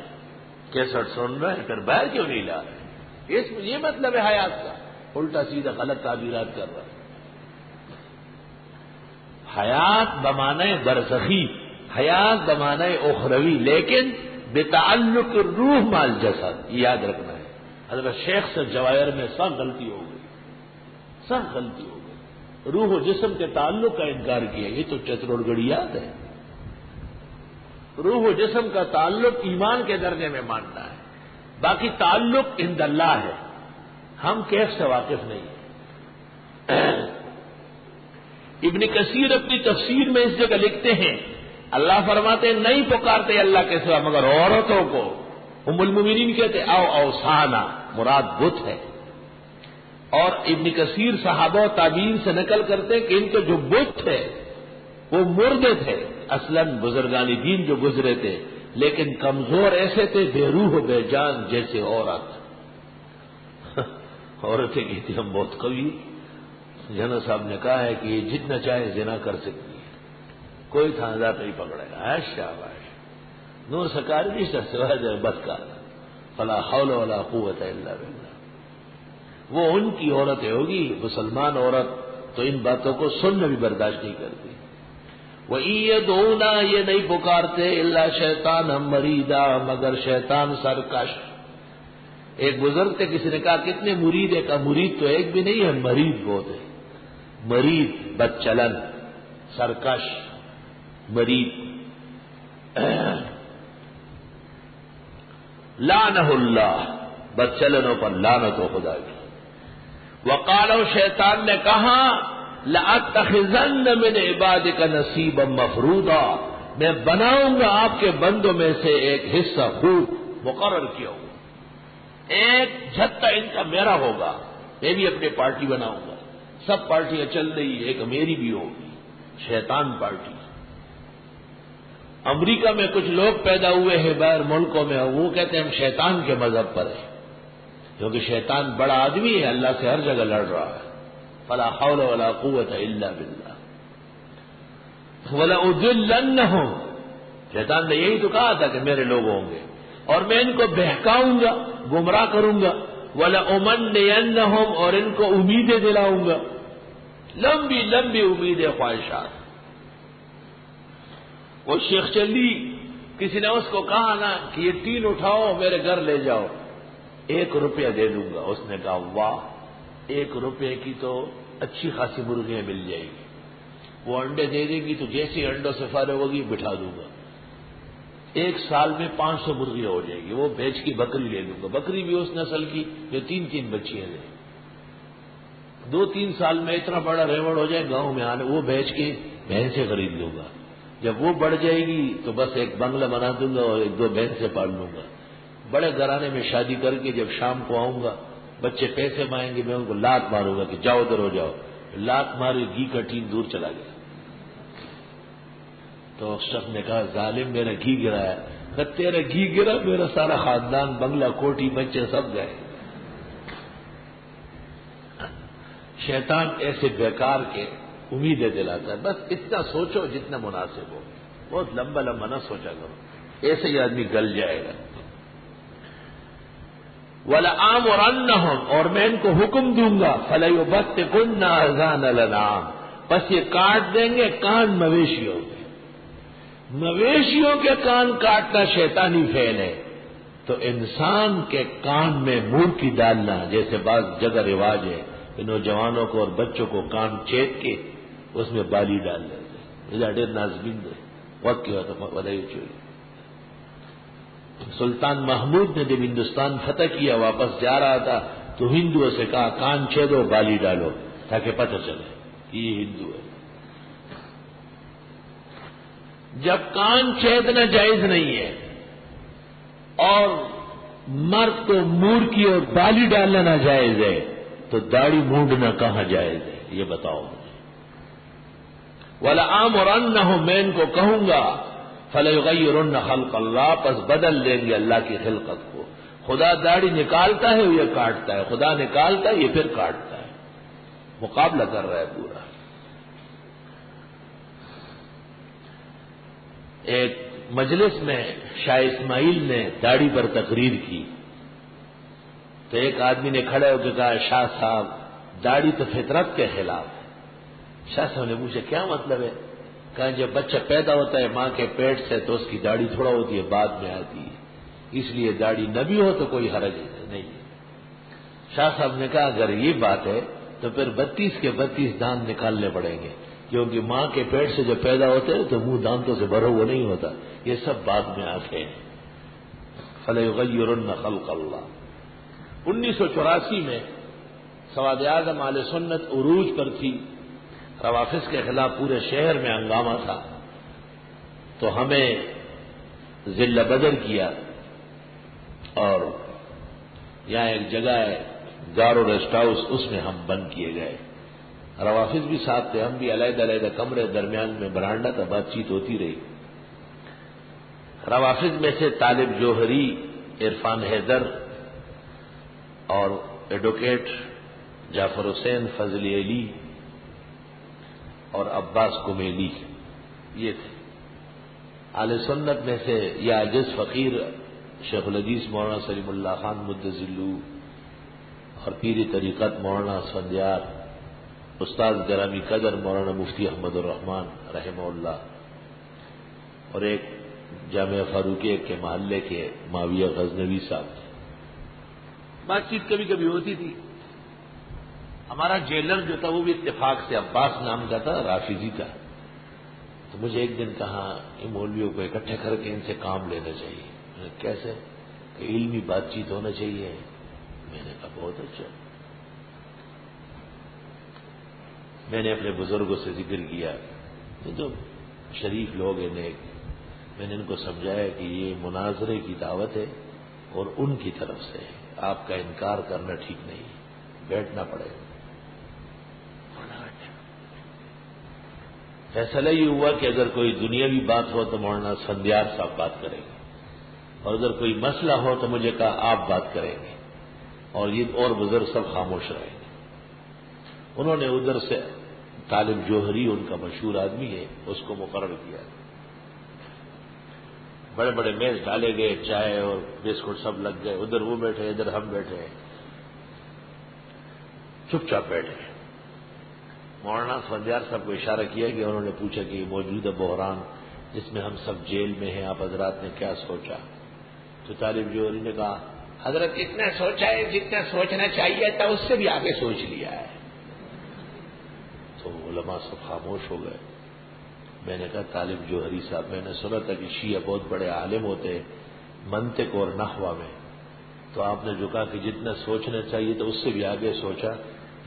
کیسٹ سن رہے ہیں، پھر باہر کیوں نہیں لا رہے؟ یہ مطلب ہے حیات کا. الٹا سیدھا غلط تعبیرات کر رہا ہے. حیات بمعنی برزخی، حیات بمعنی اخروی، لیکن بتعلق روح مال جسد. یہ یاد رکھنا ہے. حضرت شیخ سے جواہر میں سب غلطی ہو گئی، سب غلطی ہو گئی. روح و جسم کے تعلق کا انکار کیا، یہ تو چتروڑ گڑیات ہے. روح و جسم کا تعلق ایمان کے درجے میں ماننا ہے، باقی تعلق عند اللہ ہے، ہم کیف سے واقف نہیں ہیں. ابن کثیر اپنی تفسیر میں اس جگہ لکھتے ہیں اللہ فرماتے ہیں نہیں پکارتے اللہ کے سوا مگر عورتوں کو. ام المومنین کہتے او اوسانا، مراد بت ہے. اور ابن کثیر صحابہ و تابعین سے نقل کرتے ہیں کہ ان کے جو بت تھے وہ مردے تھے، اصلاً بزرگان دین جو گزرے تھے، لیکن کمزور ایسے تھے بے روح و بے جان جیسے عورت. عورتیں کہتی ہم بہت قوی. جنرل صاحب نے کہا ہے کہ یہ جتنا چاہے زنا کر سکتی ہے، کوئی تھاندار نہیں پکڑے گا. شاباش. نور سکار بھی سوائے بدکار، فلا حول ولا قوت الا باللہ. وہ ان کی عورتیں ہوگی، مسلمان عورت تو ان باتوں کو سننا بھی برداشت نہیں کرتی. وَإِيَدْعُونَ، یہ نہیں پکارتے الا شیطان مریدا، مگر شیطان سرکش. ایک بزرگ تھے، کسی نے کہا کتنے مرید ہے؟ کہا مرید تو ایک بھی نہیں ہے، مرید بہت ہے. مرید بد چلن، سرکش، مرید. لعنہ اللہ، بد چلنوں پر لعنت و خدا کی. وقالو، شیطان نے کہا لَأَتَّخِذَنَّ مِنْ عِبَادِكَ نَصِيبًا مَفْرُوضًا، میں بناؤں گا آپ کے بندوں میں سے ایک حصہ خوب مقرر کیا ہوں. ایک جھٹا ان کا میرا ہوگا، میں بھی اپنی پارٹی بناؤں گا. سب پارٹیاں چل رہی ہیں، ایک میری بھی ہوگی، شیطان پارٹی. امریکہ میں کچھ لوگ پیدا ہوئے ہیں باہر ملکوں میں، وہ کہتے ہیں ہم شیطان کے مذہب پر ہیں، کیونکہ شیطان بڑا آدمی ہے، اللہ سے ہر جگہ لڑ رہا ہے. فلا حول ولا قوت الا باللہ. وَلَأُضِلَّنَّهُمْ، شیطان نے یہی تو کہا تھا کہ میرے لوگ ہوں گے اور میں ان کو بہکاؤں گا، گمراہ کروں گا. وَلَأُمَنِّيَنَّهُمْ، اور ان کو امیدیں دلاؤں گا، لمبی لمبی امیدیں، خواہشات. وہ شیخ چلی کسی نے اس کو کہا نا کہ یہ 3 اٹھاؤ میرے گھر لے جاؤ، 1 روپیہ دے دوں گا. اس نے کہا واہ، 1 روپے کی تو اچھی خاصی مرغیاں مل جائیں گی. وہ انڈے دے دے گی تو جیسے انڈوں سے فارغ ہوگی بٹھا دوں گا. 1 سال میں 500 مرغیاں ہو جائے گی. وہ بیچ کی بکری لے لوں گا، بکری بھی اس نسل کی جو 3 بچیاں دے. 2-3 سال میں اتنا بڑا ریوڑ ہو جائے گاؤں میں آنے، وہ بیچ کے بھینسیں خرید لوں گا. جب وہ بڑھ جائے گی تو بس ایک بنگلہ بنا دوں گا اور 1-2 بھینسیں پال لوں گا. بڑے گھرانے میں شادی کر کے جب شام کو آؤں گا، بچے پیسے مانگیں گے، میں ان کو لات ماروں گا کہ جاؤ ادھر ہو جاؤ. لات ماری، گھی کا ٹین دور چلا گیا. تو اس شخص نے کہا ظالم میرا گھی گرا ہے. کہ تیرا گھی گرا میرا سارا خاندان بنگلہ کوٹھی بچے سب گئے. شیطان ایسے بیکار کے امیدیں دلاتا ہے. بس اتنا سوچو جتنا مناسب ہو, بہت لمبا لمبا نہ سوچا کرو, ایسے ہی آدمی گل جائے گا. وَلَآمُرَنَّهُمْ اور میں ان کو حکم دوں گا فَلَيُبَتِّكُنَّ آذَانَ الْأَنْعَامِ پس یہ کاٹ دیں گے کان مویشیوں کے. مویشیوں کے کان کاٹنا شیطانی فعل ہے, تو انسان کے کان میں مورکی ڈالنا, جیسے بعض جگہ رواج ہے کہ نوجوانوں کو اور بچوں کو کان چیت کے اس میں بالی ڈال دیتے. نازمین وقت کی ودائی چوری. سلطان محمود نے جب ہندوستان فتح کیا واپس جا رہا تھا تو ہندوؤں سے کہا کان چھیدو بالی ڈالو تاکہ پتہ چلے یہ ہندو ہے. جب کان چھیدنا جائز نہیں ہے اور مرد کو مورکی اور بالی ڈالنا ناجائز ہے تو داڑھی مونڈنا کہاں جائز ہے یہ بتاؤ مجھے. وَلَآمُرَنَّهُمْ میں ان کو کہوں گا فَلَيُغَيِّرُنَّ خَلْقَ اللَّهِ پس بدل دیں گے اللہ کی خلقت کو. خدا داڑھی نکالتا ہے یہ کاٹتا ہے, خدا نکالتا ہے یہ پھر کاٹتا ہے, مقابلہ کر رہا ہے پورا. ایک مجلس میں شاہ اسماعیل نے داڑھی پر تقریر کی تو ایک آدمی نے کھڑے ہو کے کہا شاہ صاحب داڑھی تو فطرت کے خلاف ہے. شاہ صاحب نے پوچھا کیا مطلب ہے؟ کہا جب بچہ پیدا ہوتا ہے ماں کے پیٹ سے تو اس کی داڑھی تھوڑا ہوتی ہے بعد میں آتی ہے, اس لیے داڑھی نہ بھی ہو تو کوئی حرج نہیں. شاہ صاحب نے کہا اگر یہ بات ہے تو پھر 32 کے 32 دانت نکالنے پڑیں گے, کیونکہ ماں کے پیٹ سے جب پیدا ہوتے ہیں تو منہ دانتوں سے بھرا ہوا نہیں ہوتا, یہ سب بعد میں آتے ہیں. فَلَيُغَيِّرُنَّ خَلْقَ اللَّهِ 1984 میں سواد اعظم اہل سنت عروج پر تھی, روافظ کے خلاف پورے شہر میں ہنگامہ تھا, تو ہمیں ذلہ بدر کیا اور یہاں ایک جگہ ہے گارو ریسٹ ہاؤس, اس میں ہم بند کیے گئے. روافظ بھی ساتھ تھے, ہم بھی علیحدہ علیحدہ کمرے, درمیان میں برانڈا تھا, بات چیت ہوتی رہی. روافظ میں سے طالب جوہری, عرفان حیدر اور ایڈوکیٹ جعفر حسین فضل علی اور عباس کمیلی یہ تھے. اہل سنت میں سے یہ عاجز فقیر شیخ الحدیث مولانا سلیم اللہ خان مدظلو اور پیری طریقت مولانا اسفندیار, استاد گرامی قدر مولانا مفتی احمد الرحمان رحمہ اللہ, اور ایک جامعہ فاروقیہ کے محلے کے معاویہ غزنوی صاحب تھے. بات چیت کبھی کبھی ہوتی تھی. ہمارا جیلر جو تھا وہ بھی اتفاق سے عباس نام کا تھا, رافضی تھا. تو مجھے ایک دن کہا ان مولویوں کو اکٹھے کر کے ان سے کام لینا چاہیے. میں نے کیسے؟ کہ علمی بات چیت ہونا چاہیے. میں نے کہا بہت اچھا. میں نے اپنے بزرگوں سے ذکر کیا, یہ تو شریف لوگ ہیں نیک. میں نے ان کو سمجھایا کہ یہ مناظرے کی دعوت ہے اور ان کی طرف سے ہے, آپ کا انکار کرنا ٹھیک نہیں, بیٹھنا پڑے گا. فیصلہ یہ ہوا کہ اگر کوئی دنیاوی بات ہو تو مولانا اسفندیار صاحب بات کریں گے, اور اگر کوئی مسئلہ ہو تو مجھے کہا آپ بات کریں گے, اور یہ اور بزرگ سب خاموش رہیں گے. انہوں نے ادھر سے طالب جوہری, ان کا مشہور آدمی ہے, اس کو مقرر کیا. بڑے بڑے میز ڈالے گئے, چائے اور بسکٹ سب لگ گئے, ادھر وہ بیٹھے ادھر ہم بیٹھے, چپ چاپ بیٹھے. مولانا اسفندیار صاحب کو اشارہ کیا کہ انہوں نے پوچھا کہ موجودہ بحران جس میں ہم سب جیل میں ہیں آپ حضرات نے کیا سوچا؟ تو طالب جوہری نے کہا حضرت اتنا سوچا ہے جتنا سوچنا چاہیے تھا اس سے بھی آگے سوچ لیا ہے. تو علماء سب خاموش ہو گئے. میں نے کہا طالب جوہری صاحب, میں نے سنا تھا کہ شیعہ بہت بڑے عالم ہوتے ہیں منطق اور نحو میں, تو آپ نے جو کہا کہ جتنا سوچنا چاہیے تو اس سے بھی آگے سوچا,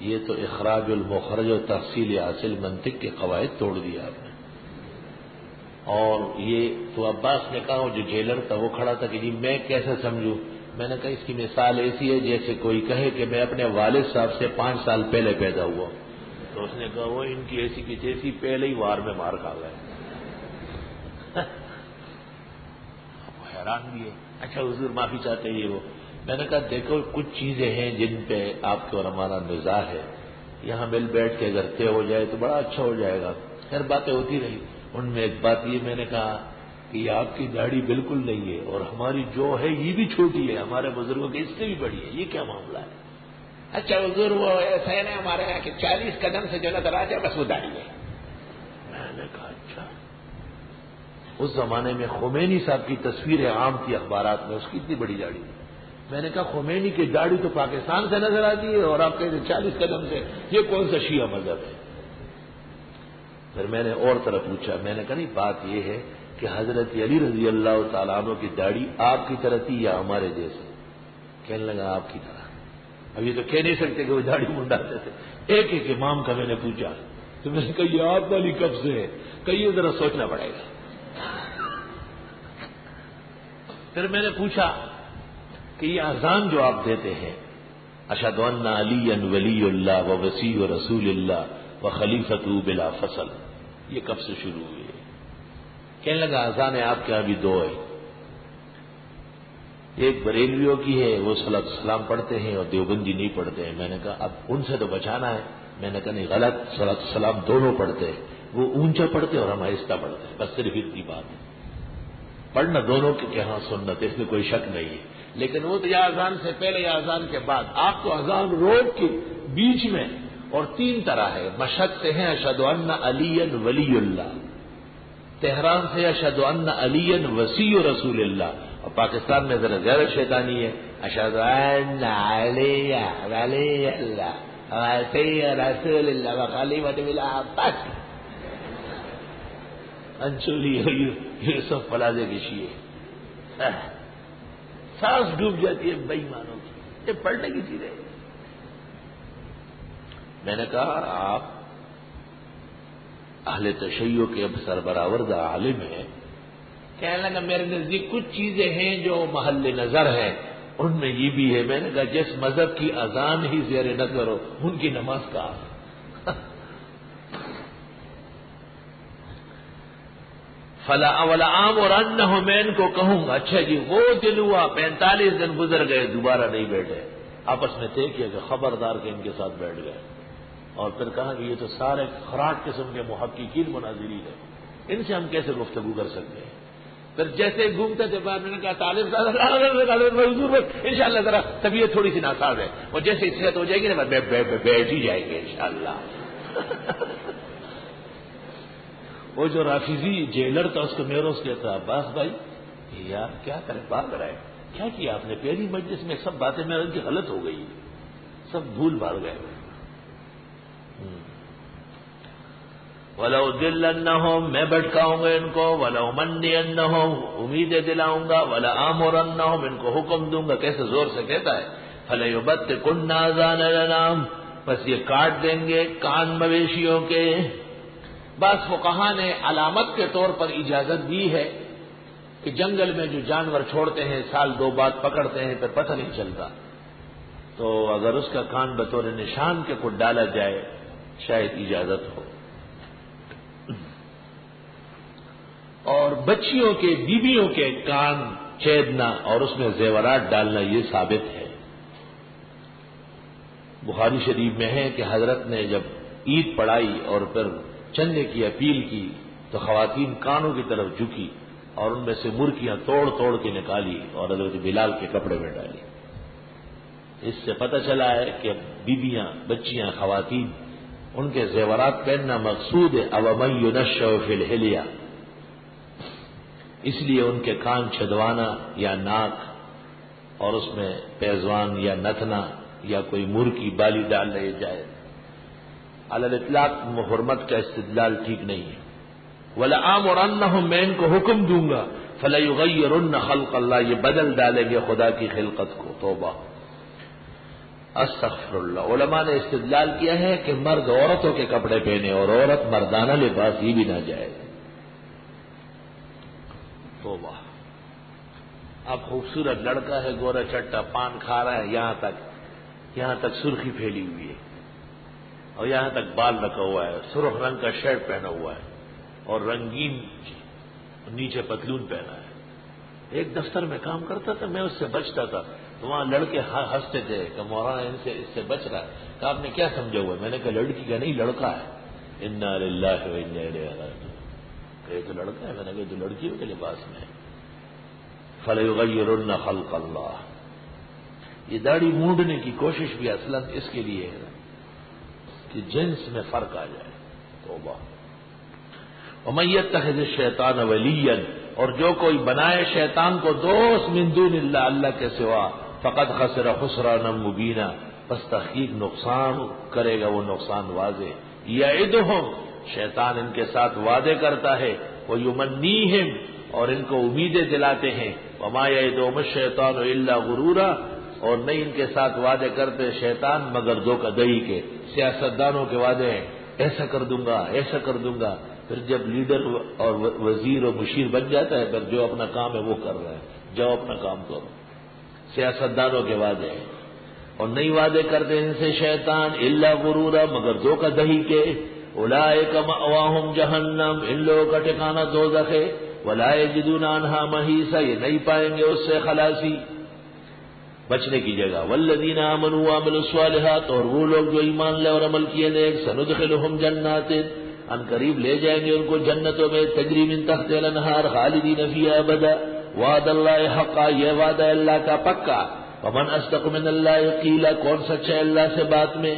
یہ تو اخراج المخرج و تحصیل حاصل منطق کے قواعد توڑ دیا آپ نے. اور یہ تو عباس نے کہا جو جیلر تھا وہ کھڑا تھا کہ جی میں کیسے سمجھوں. میں نے کہا اس کی مثال ایسی ہے جیسے کوئی کہے کہ میں اپنے والد صاحب سے 5 سال پہلے پیدا ہوا. تو اس نے کہا وہ ان کی ایسی کی تیسی پہلے ہی وار میں مار کھا گئے. حیران بھی ہے. اچھا حضور معافی چاہتے یہ وہ. میں نے کہا دیکھو کچھ چیزیں ہیں جن پہ آپ کو اور ہمارا نزاع ہے, یہاں مل بیٹھ کے اگر طے ہو جائے تو بڑا اچھا ہو جائے گا. خیر باتیں ہوتی رہی. ان میں ایک بات یہ میں نے کہا کہ یہ آپ کی داڑھی بالکل نہیں ہے اور ہماری جو ہے یہ بھی چھوٹی ہے, ہمارے بزرگوں کی اس سے بھی بڑی ہے, یہ کیا معاملہ ہے؟ اچھا حضور وہ ایسا ہے نا ہمارے یہاں کہ 40 قدم سے جو نظر آ جائے بس وہ داڑھی ہے. میں نے کہا اچھا. اس زمانے میں خمینی صاحب کی تصویر عام تھی اخبارات میں, اس کی اتنی بڑی داڑھی. میں نے کہا خمینی کی داڑھی تو پاکستان سے نظر آتی ہے اور آپ کہتے 40 قدم سے, یہ کون سا شیعہ مذہب ہے؟ پھر میں نے اور طرف پوچھا. میں نے کہا نہیں بات یہ ہے کہ حضرت علی رضی اللہ تعالیٰ عنہ کی داڑھی آپ کی طرح تھی یا ہمارے جیسے؟ کہنے لگا آپ کی طرح. اب یہ تو کہہ نہیں سکتے کہ وہ داڑھی منڈاتے تھے. ایک ایک امام کا میں نے پوچھا تو میں نے کہا یہ آپ والی کب سے ہے؟ کہ یہ ذرا سوچنا پڑے گا. پھر میں نے پوچھا کہ یہ اذان جو آپ دیتے ہیں اشہد ان علی ولی اللہ و وسیع رسول اللہ و خلیفۃ بلا فصل, یہ کب سے شروع ہوئی ہے؟ کہنے لگا اذان آپ کے ابھی 2 ہے. ایک بریلویوں کی ہے, وہ صلاۃ السلام پڑھتے ہیں اور دیوبندی نہیں پڑھتے ہیں. میں نے کہا اب ان سے تو بچانا ہے. میں نے کہا نہیں غلط, صلاۃ السلام دونوں پڑھتے ہیں, وہ اونچا پڑھتے اور ہم آہستہ پڑھتے ہیں, بس صرف اتنی بات ہے. پڑھنا دونوں کے ہاں سنت ہے, اس میں کوئی شک نہیں ہے. لیکن وہ تو یا اذان سے پہلے یا اذان کے بعد. آپ تو اذان روڈ کے بیچ میں, اور 3 طرح ہے. مشہد سے ہیں اشہد ان علی ولی اللہ, تہران سے اشہد ان علی وسیع رسول اللہ, اور پاکستان میں ذرا زیادہ شیطانی ہے اشہد ان علی ولی اللہ وسیع رسول اللہ و خلیفۃ بلا فصل. انچولی یہ سب پلازے کی شیعہ, سانس ڈوب جاتی ہے بے ایمانوں کی. یہ پڑھنے کی چیزیں. میں نے کہا آپ اہل تشیع کے اب سربراہ عالم ہیں. کہنے لگا میرے نزدیک کچھ چیزیں ہیں جو محل نظر ہیں, ان میں یہ بھی ہے. میں نے کہا جس مذہب کی اذان ہی زیر نظر ہو ان کی نماز کا فلا اولا عام اور ان میں ان کو کہوں گا اچھا جی وہ دن ہوا 45 دن گزر گئے, دوبارہ نہیں بیٹھے. آپس میں طے کیا کہ خبردار کے ان کے ساتھ بیٹھ گئے, اور پھر کہا کہ یہ تو سارے خراٹ قسم کے محققین مناظرین ہیں, ان سے ہم کیسے گفتگو کر سکتے ہیں. پھر جیسے گھومتے تھے بعد میں نے کہا طالب صاحب ان شاء اللہ ذرا طبیعت تھوڑی سی ناساز ہے, اور جیسے صحت ہو جائے گی نا بیٹھ ہی جائیں گے انشاءاللہ. وہ جو رافضی جیلر تھا اس کو میرے اس کہتا عباس بھائی یار کیا کریں, بھاگ رہے کیا کیا آپ نے پہلی مجلس میں سب باتیں میرے ان کی غلط ہو گئی, سب بھول بھال گئے. وَلَوْ دِلَّنَّهُمْ میں بھٹکاؤں گا ان کو, وَلَوْ مَنِّيَنَّهُمْ امیدیں دلاؤں گا, وَلَآمُرَنَّهُمْ ان کو حکم دوں گا. کیسے زور سے کہتا ہے فَلَيُبَتِّكُنَّ آذَانَ الْأَنْعَامِ, بس یہ کاٹ دیں گے کان مویشیوں کے. بعض فقہا نے علامت کے طور پر اجازت دی ہے کہ جنگل میں جو جانور چھوڑتے ہیں 1-2 بعد پکڑتے ہیں پھر پتہ نہیں چلتا, تو اگر اس کا کان بطور نشان کے کو ڈالا جائے شاید اجازت ہو. اور بچیوں کے بیویوں کے کان چھیدنا اور اس میں زیورات ڈالنا یہ ثابت ہے. بخاری شریف میں ہے کہ حضرت نے جب عید پڑھائی اور پھر چندے کی اپیل کی تو خواتین کانوں کی طرف جھکی اور ان میں سے مرکیاں توڑ توڑ کے نکالی اور حضرت بلال کے کپڑے میں ڈالی. اس سے پتہ چلا ہے کہ بیویاں, بچیاں, خواتین ان کے زیورات پہننا مقصود ہے. اومن ينشأ فی الحلیہ, اس لیے ان کے کان چھدوانا یا ناک اور اس میں پیزوان یا نتنا یا کوئی مرکی بالی ڈال رہے جائے. علی الاطلاق حرمت کا استدلال ٹھیک نہیں ہے. وَلَآمُرَنَّهُمْ میں ان کو حکم دوں گا فَلَيُغَيِّرُنَّ خَلْقَ اللَّهِ یہ بدل ڈالیں گے خدا کی خلقت کو. توبہ استغفر اللہ. علماء نے استدلال کیا ہے کہ مرد عورتوں کے کپڑے پہنے اور عورت مردانہ لباس یہ بھی نہ جائے. توبہ. اب خوبصورت لڑکا ہے, گورا چٹا, پان کھا رہا ہے, یہاں تک سرخی پھیلی ہوئی ہے اور یہاں تک بال رکھا ہوا ہے, سرخ رنگ کا شرٹ پہنا ہوا ہے اور رنگین نیچے پتلون پہنا ہے. ایک دفتر میں کام کرتا تھا، میں اس سے بچتا تھا، تو وہاں لڑکے ہنستے تھے کہ مولانا اس سے بچ رہا ہے. کہ آپ نے کیا سمجھا ہوا ہے؟ میں نے کہا لڑکی کا نہیں، لڑکا ہے. انا للہ و انا الیہ راجعون. کہ تو لڑکا ہے؟ میں نے کہا تو لڑکیوں کے لباس میں ہے. فَلَيُغَيِّرُنَّ خَلْقَ اللَّهِ. یہ داڑھی مونڈنے کی کوشش بھی اصلاً اس کے لیے ہے کہ جنس میں فرق آ جائے. توبہ. وَمَن يَتَّخِذِ الشَّيْطَانَ وَلِيًّا، اور جو کوئی بنائے شیطان کو دوست من دون اللہ، اللہ کے سوا، فقد خسر خسرانا مبینا، پس تحقیق نقصان کرے گا وہ نقصان واضح. یعدہم، شیطان ان کے ساتھ وعدے کرتا ہے، ویمنیہم، اور ان کو امیدیں دلاتے ہیں. وما یعدہم الشیطان الا غرورا، اور نہیں ان کے ساتھ وعدے کرتے شیطان مگر دھوکہ دہی کے. سیاستدانوں کے وعدے ہیں، ایسا کر دوں گا، ایسا کر دوں گا. پھر جب لیڈر اور وزیر اور مشیر بن جاتا ہے، پھر جو اپنا کام ہے وہ کر رہا ہے. جاؤ اپنا کام کرو. سیاستدانوں کے وعدے ہیں. اور نہیں وعدے کرتے ان سے شیطان الا غرورا، مگر دھوکہ دہی کے. اولئک مأواہم جہنم، ان لوگوں کا ٹھکانہ دوزخ ہے. ولا یجدون عنہا محیصا، یہ نہیں پائیں گے اس سے خلاصی، بچنے کی جگہ. والذین آمنوا وعملوا الصالحات، اور وہ لوگ جو ایمان لے اور عمل کیے نیک، سندخلہم جنات، ان قریب لے جائیں گے ان کو جنتوں میں، تجری من تحتہا الانہار خالدین فیہا ابدا. وعد اللہ حقا، یہ وعدہ اللہ کا پکا. ومن اصدق من اللہ قیلا، کون سچا ہے اللہ سے بات میں.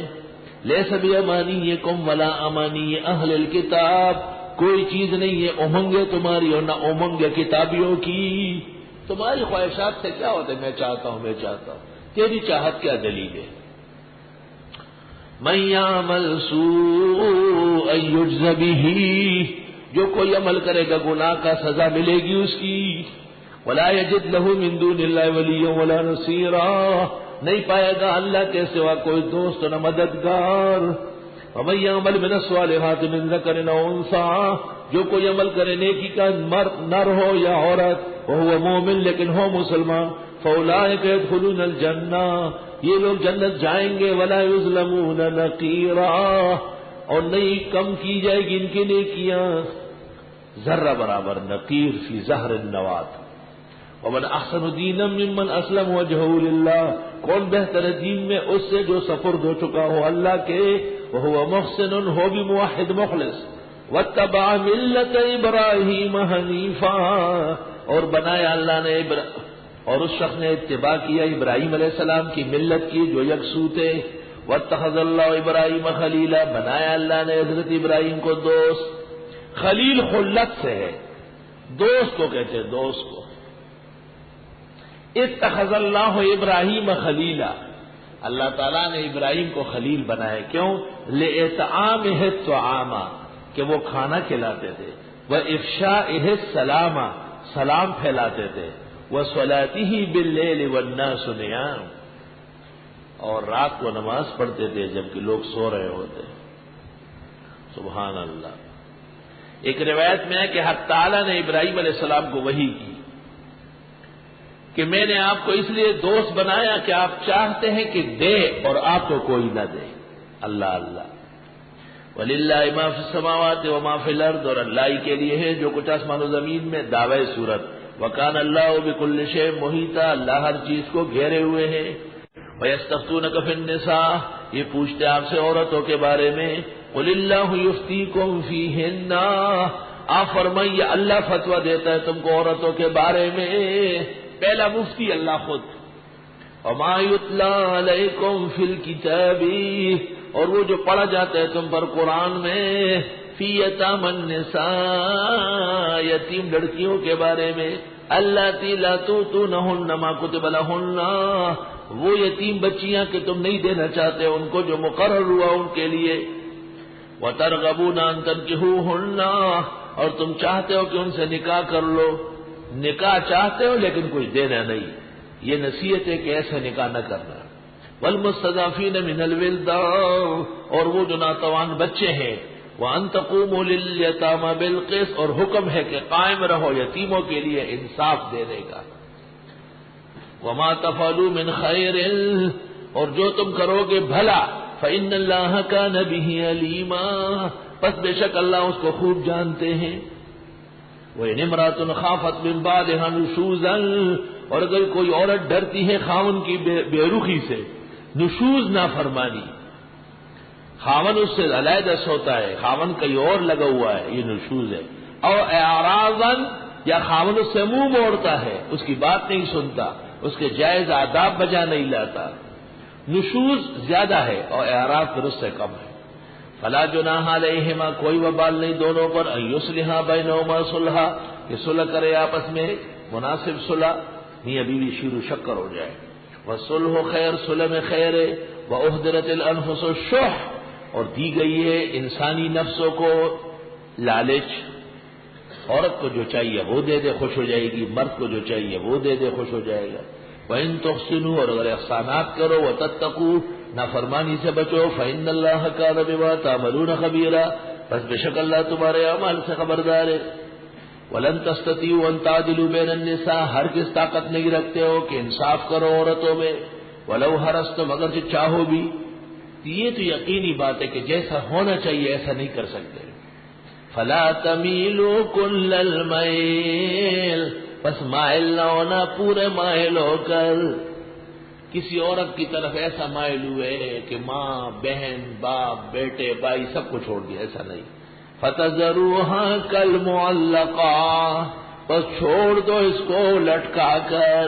لیس بامانیکم ولا امانی اہل الکتاب، کوئی چیز نہیں ہے امنگیں تمہاری اور نہ امنگیں کتابیوں کی. تمہاری خواہشات سے کیا ہوتا ہے؟ میں چاہتا ہوں، میں چاہتا ہوں. تیری چاہت کیا دلیل ہے؟ من یعمل سوءا یجز بہ، جو کوئی عمل کرے گا گناہ کا سزا ملے گی اس کی. ولا یجد لہ من دون اللہ ولیا ولا نصیرا، نہیں پائے گا اللہ کے سوا کوئی دوست نہ مددگار. ومن یعمل من الصالحات من ذکر او انثی، جو کوئی عمل کرے نیکی کا، نر ہو یا عورت، وہو مومن لیکن ہو مسلمان، فاولئک یدخلون الجنہ، یہ لوگ جنت جائیں گے. ولا یظلمون نقیرا، اور نہیں کم کی جائے گی ان کی نیکیاں ذرہ برابر. نقیر فی زہر النوات. ومن احسن دینا ممن اسلم وجہہ للہ، کون بہتر دین میں اس سے جو سپرد ہو چکا ہو اللہ کے، وہو محسن، ہو بھی موحد مخلص. واتبع ملت ابراہیم حنیفا، اور بنایا اللہ نے اور اس شخص نے اتباع کیا ابراہیم علیہ السلام کی ملت کی جو یکسو تھے. واتخذ اللہ ابراہیم خلیلا، بنایا اللہ نے حضرت ابراہیم کو دوست. خلیل خلت سے ہے، دوست کو کہتے ہیں، دوست کو. اتخذ اللہ ابراہیم خلیلا، اللہ تعالیٰ نے ابراہیم کو خلیل بنایا. کیوں؟ لِإِطْعَامِهِ الطَّعَامَ، کہ وہ کھانا کھلاتے تھے. وَإِفْشَائِهِ السَّلَامَ، سلام پھیلاتے تھے. وَصَلَاتِهِ بِاللَّيْلِ وَالنَّاسُ نِيَامٌ، اور رات کو نماز پڑھتے تھے جبکہ لوگ سو رہے ہوتے. سبحان اللہ. ایک روایت میں ہے کہ حق تعالیٰ نے ابراہیم علیہ السلام کو وحی کی کہ میں نے آپ کو اس لیے دوست بنایا کہ آپ چاہتے ہیں کہ دے اور آپ کو کوئی نہ دے. اللہ اللہ. وَلِلَّهِ مَا فِي السَّمَاوَاتِ وَمَا فِي الْأَرْضِ، اور اللہ کے لیے ہے جو کچھ آسمان و زمین میں. دعوی سورت. وَكَانَ اللَّهُ بِكُلِّ شَيْءٍ مُحِيطًا، اللہ ہر چیز کو گھیرے ہوئے ہیں. وَيَسْتَفْتُونَكَ فِي النِّسَاءِ، یہ پوچھتے آپ سے عورتوں کے بارے میں. قُلِ اللَّهُ يُفْتِيكُمْ فِيهِنَّ، آپ فرمائیے اللہ فتویٰ دیتا ہے تم کو عورتوں کے بارے میں. پہلا مفتی اللہ خود. وَمَا يُتْلَى عَلَيْكُمْ فِي الْكِتَابِ، اور وہ جو پڑھا جاتا ہے تم پر قرآن میں. فِي يَتَامَى النِّسَاءِ، یتیم لڑکیوں کے بارے میں. اللَّاتِي لَا تُؤْتُونَهُنَّ مَا كُتِبَ لَهُنَّ، وہ یتیم بچیاں کہ تم نہیں دینا چاہتے ان کو جو مقرر ہوا ان کے لیے. وَتَرْغَبُونَ أَن تَنكِحُوهُنَّ، اور تم چاہتے ہو کہ ان سے نکاح کر لو. نکاح چاہتے ہو لیکن کوئی دینا نہیں. یہ نصیحت ہے کہ ایسا نکاح نہ کرنا. والمستضعفین من الولدان، اور وہ جو ناتوان بچے ہیں. وان تقوموا للیتامى بالقسط، اور حکم ہے کہ قائم رہو یتیموں کے لیے انصاف دینے کا. وما تفعلوا من خیر، اور جو تم کرو گے بھلا. فإن اللہ کان بہ علیما، پس بے شک اللہ اس کو خوب جانتے ہیں. وَإِنِ امْرَأَةٌ خَافَتْ مِن بَعْلِهَا نُشُوزًا، اور اگر کوئی عورت ڈرتی ہے خاون کی بے رخی سے، نشوز نافرمانی، خاون اس سے علیحدہ ہوتا ہے، خاون کہیں اور لگا ہوا ہے، یہ نشوز ہے. اور اعراضاً، یا خاون اس سے منہ موڑتا ہے، اس کی بات نہیں سنتا، اس کے جائز آداب بجا نہیں لاتا، نشوز زیادہ ہے اور اعراض پھر اس سے کم ہے. فلا جناح علیہما، کوئی وبال نہیں دونوں پر، ان یصلحا بینہما صلحا، کہ صلح کرے آپس میں مناسب صلح، نہیں ابھی بھی شیر و شکر ہو جائے. والصلح خیر، صلح میں خیر ہے. واحضرت الانفس الشح، اور دی گئی ہے انسانی نفسوں کو لالچ. عورت کو جو چاہیے وہ دے دے خوش ہو جائے گی، مرد کو جو چاہیے وہ دے دے خوش ہو جائے گا. وَإِن تُحْسِنُوا، اور اگر احسانات کرو، وَتَتَّقُوا، نافرمانی سے بچو، فَإِنَّ اللَّهَ كَانَ بِمَا تَعْمَلُونَ خَبِيرًا، بس بے شک اللہ تمہارے اعمال سے خبردار ہے. وَلَن تَسْتَطِيعُوا أَن تَعْدِلُوا بَيْنَ النِّسَاءِ، ہرگز طاقت نہیں رکھتے ہو کہ انصاف کرو عورتوں میں. وَلَوْ حَرَصْتُمْ، اگر چاہو بھی. یہ تو یقینی بات ہے کہ جیسا ہونا چاہیے ایسا نہیں کر سکتے. فَلَا تَمِيلُوا كُلَّ الْمَيْلِ، بس مائل نہ ہونا پورے مائل ہو کر کسی عورت کی طرف ایسا مائل ہوئے کہ ماں، بہن، باپ، بیٹے، بھائی سب کو چھوڑ دیا، ایسا نہیں. فَتَذَرُوهَا كَالْمُعَلَّقَةِ، بس چھوڑ دو اس کو لٹکا کر.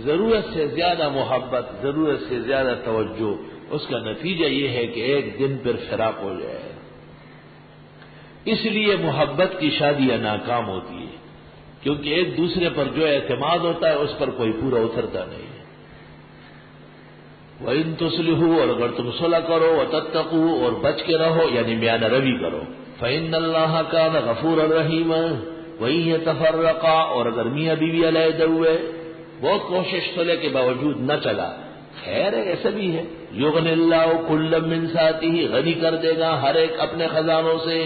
ضرورت سے زیادہ محبت، ضرورت سے زیادہ توجہ، اس کا نتیجہ یہ ہے کہ ایک دن پھر فراق ہو جائے. اس لیے محبت کی شادیاں ناکام ہوتی ہے، کیونکہ ایک دوسرے پر جو اعتماد ہوتا ہے اس پر کوئی پورا اترتا نہیں ہے. وَإِن تُصْلِحُوا، اور اگر تم صلح کرو، وَتَتَّقُوا، اور بچ کے رہو یعنی میانہ روی کرو، فَإِنَّ اللَّهَ كَانَ غَفُورًا رَحِيمًا. وَإِن يَتَفَرَّقَا، اور اگر میاں بیوی علیحدہ ہوئے، بہت کوشش صلح کے باوجود نہ چلا، خیر ہے، ایسا بھی ہے. یغنی اللہ کلا من سعتہ، غنی کر دے گا ہر ایک اپنے خزانوں سے.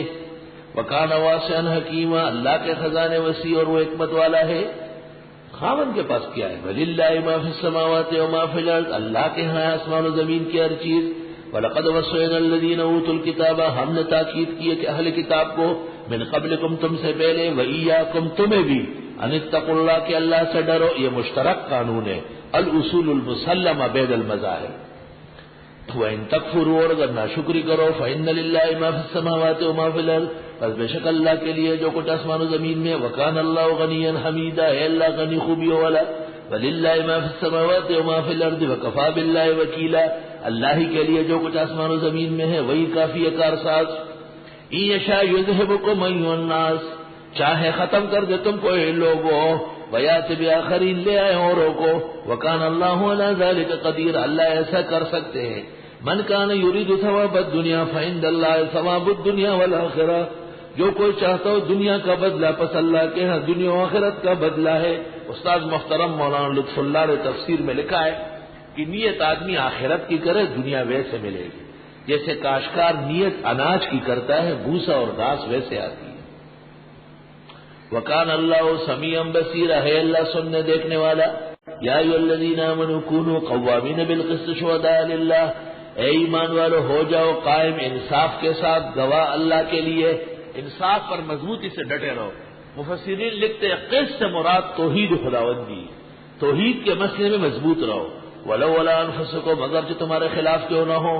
وکان واسعا حکیما، اللہ کے خزانے وسیع اور وہ حکمت والا ہے. خاوند کے پاس کیا ہے؟ وللہ ما فی السماوات و ما فی الارض، اللہ کے ہاں آسمان و زمین کی ہر چیز. وَلَقَدْ وَصَّيْنَا الَّذِينَ أُوتُوا الْكِتَابَ، ہم نے تاکید کی ہے کہ اہل کتاب کو، من قبلکم تم سے پہلے، وَإِيَّاكُمْ تمہیں بھی، ان اتقوا اللہ کہ اللہ سے ڈرو. یہ مشترک قانون ہے، الاصول المسلمہ بین المذاہب. وَإِن تَكْفُرُوا، اور اگر ناشکری کرو، فَإِنَّ لِلَّهِ مَا فِي السَّمَاوَاتِ وَمَا فِي الْأَرْضِ، بس بے شک اللہ کے لیے جو کچھ آسمان و زمین میں. وَكَانَ اللَّهُ غَنِيًّا حَمِيدًا، ہے اللہ غنی خوبیوں والا. وَلِلَّهِ مَا فِي السَّمَاوَاتِ وَمَا فِي الْأَرْضِ وَكَفَىٰ بِاللَّهِ وَكِيلًا، اللہ ہی کے لیے جو کچھ آسمان و زمین میں ہے وہی کافی ہے کارساز. إِن يَشَأْ يُذْهِبْكُمْ أَيُّهَا النَّاسُ، چاہے ختم کر دے تم کو اے لوگوں، وَيَأْتِ بِآخَرِينَ، لے آئے اوروں کو. وَكَانَ اللَّهُ عَلَىٰ ذَٰلِكَ قَدِيرًا، اللہ ایسا کر سکتے ہیں. من کان یرید ثواب الدنیا فعند اللہ ثواب الدنیا والآخرہ، جو کوئی چاہتا ہو دنیا کا بدلہ پس اللہ کے ہاں دنیا و آخرت کا بدلہ ہے. استاد محترم مولانا لطف اللہ نے تفسیر میں لکھا ہے کہ نیت آدمی آخرت کی کرے، دنیا ویسے ملے گی جیسے کاشتکار نیت اناج کی کرتا ہے، بھوسا اور گھاس ویسے آتی ہے. وکان اللہ سمیعا بصیرا، ہے اللہ سننے دیکھنے والا. یا ایھا الذین آمنوا کونوا قوامین بالقسط شہداء للہ، اے ایمان والو ہو جاؤ قائم انصاف کے ساتھ گواہ اللہ کے لیے. انصاف پر مضبوطی سے ڈٹے رہو. مفسرین لکھتے ہیں قسط سے مراد توحید خداوندی، توحید کے مسئلے میں مضبوط رہو. ولو علی انفسکم، اگر جو تمہارے خلاف کیوں نہ ہو،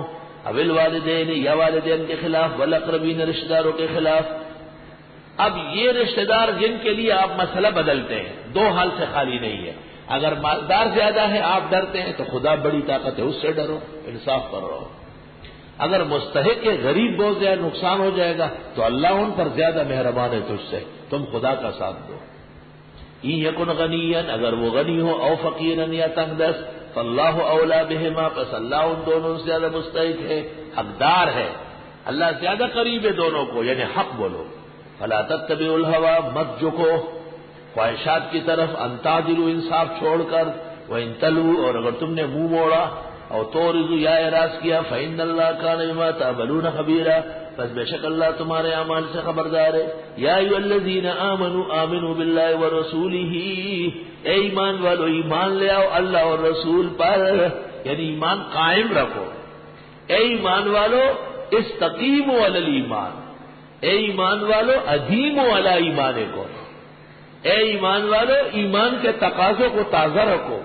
او الوالدین، یا والدین کے خلاف، والاقربین، رشتہ داروں کے خلاف. اب یہ رشتہ دار جن کے لیے آپ مسئلہ بدلتے ہیں، دو حال سے خالی نہیں ہے. اگر مالدار زیادہ ہے آپ ڈرتے ہیں تو خدا بڑی طاقت ہے، اس سے ڈرو، انصاف پر رہو. اگر مستحق ہے، غریب بہت زیادہ نقصان ہو جائے گا تو اللہ ان پر زیادہ مہربان ہے تجھ سے، تم خدا کا ساتھ دو. ان یکن غنیا، اگر وہ غنی ہو، او فقیرا یا تنگ دست، فاللہ اولا بہما، پس اللہ ان دونوں سے زیادہ مستحق ہے، حقدار ہے. اللہ زیادہ قریب ہے دونوں کو، یعنی حق بولو. فلا تتبعوا الہوی، مت جھکو خواہشات کی طرف، ان تعدلوا، انصاف چھوڑ کر. وان تلووا، اور اگر تم نے منہ موڑا، اور تعرضوا یا اعراض کیا، فإن اللہ کان بما تعملون خبیرا، بس بے شک اللہ تمہارے اعمال سے خبردار ہے. یا ایھا الذین آمنوا آمنوا باللہ ورسولہ، اے ایمان والو ایمان لے آؤ اللہ اور رسول پر، یعنی ایمان قائم رکھو. اے ایمان والو استقیموا علی الایمان، اے ایمان والو ادیموا علی ایمانکم، اے ایمان والو ایمان کے تقاضوں کو تازہ رکھو،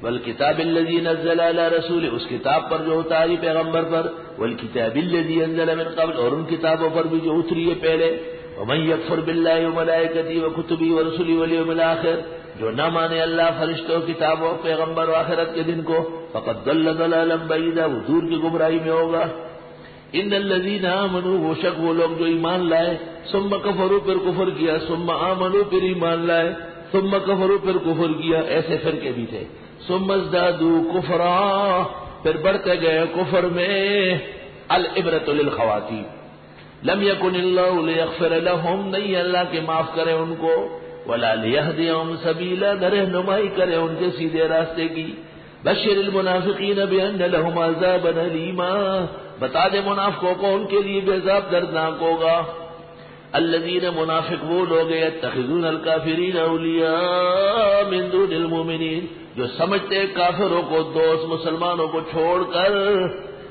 والکتاب الذی نزل علی رسولہ، اس کتاب پر جو اتاری پیغمبر پر، والکتاب الذی انزل من قبل، اور ان کتابوں پر بھی جو اتری ہے پہلے، ومن یکفر باللہ وملائکتہ وکتبہ ورسلہ والیوم الآخر، جو نہ مانے اللہ، فرشتوں، کتابوں، پیغمبر و آخرت کے دن کو، فقد ضل ضلالا بعیدا، وہ دور کی گمراہی میں ہوگا۔ ان الذین آمنوا، وہ شک وہ لوگ جو ایمان لائے، ثم کفروا، پھر کفر کیا، ثم آمنوا، پھر ایمان لائے، ثم کفروا، پھر کفر کیا، ایسے فرقے بھی تھے، ثم ازدادوا کفرا، پھر بڑھتے گئے کفر میں، العبرۃ للخواتیم، لم یکن اللہ لیغفر لهم، نہیں اللہ کے معاف کرے ان کو، ولا لیہدیہم سبیلا، نہ رہنمائی کرے ان کے سیدھے راستے کی، بشر المنافقین بان لهم عذابا الیما، بتا دے منافقوں کو ان کے لیے بھی عذاب دردناک ہوگا۔ الذین، منافق وہ لوگ یتخذون الکافرین اولیاء من دون المؤمنین، جو سمجھتے ہیں کافروں کو دوست مسلمانوں کو چھوڑ کر،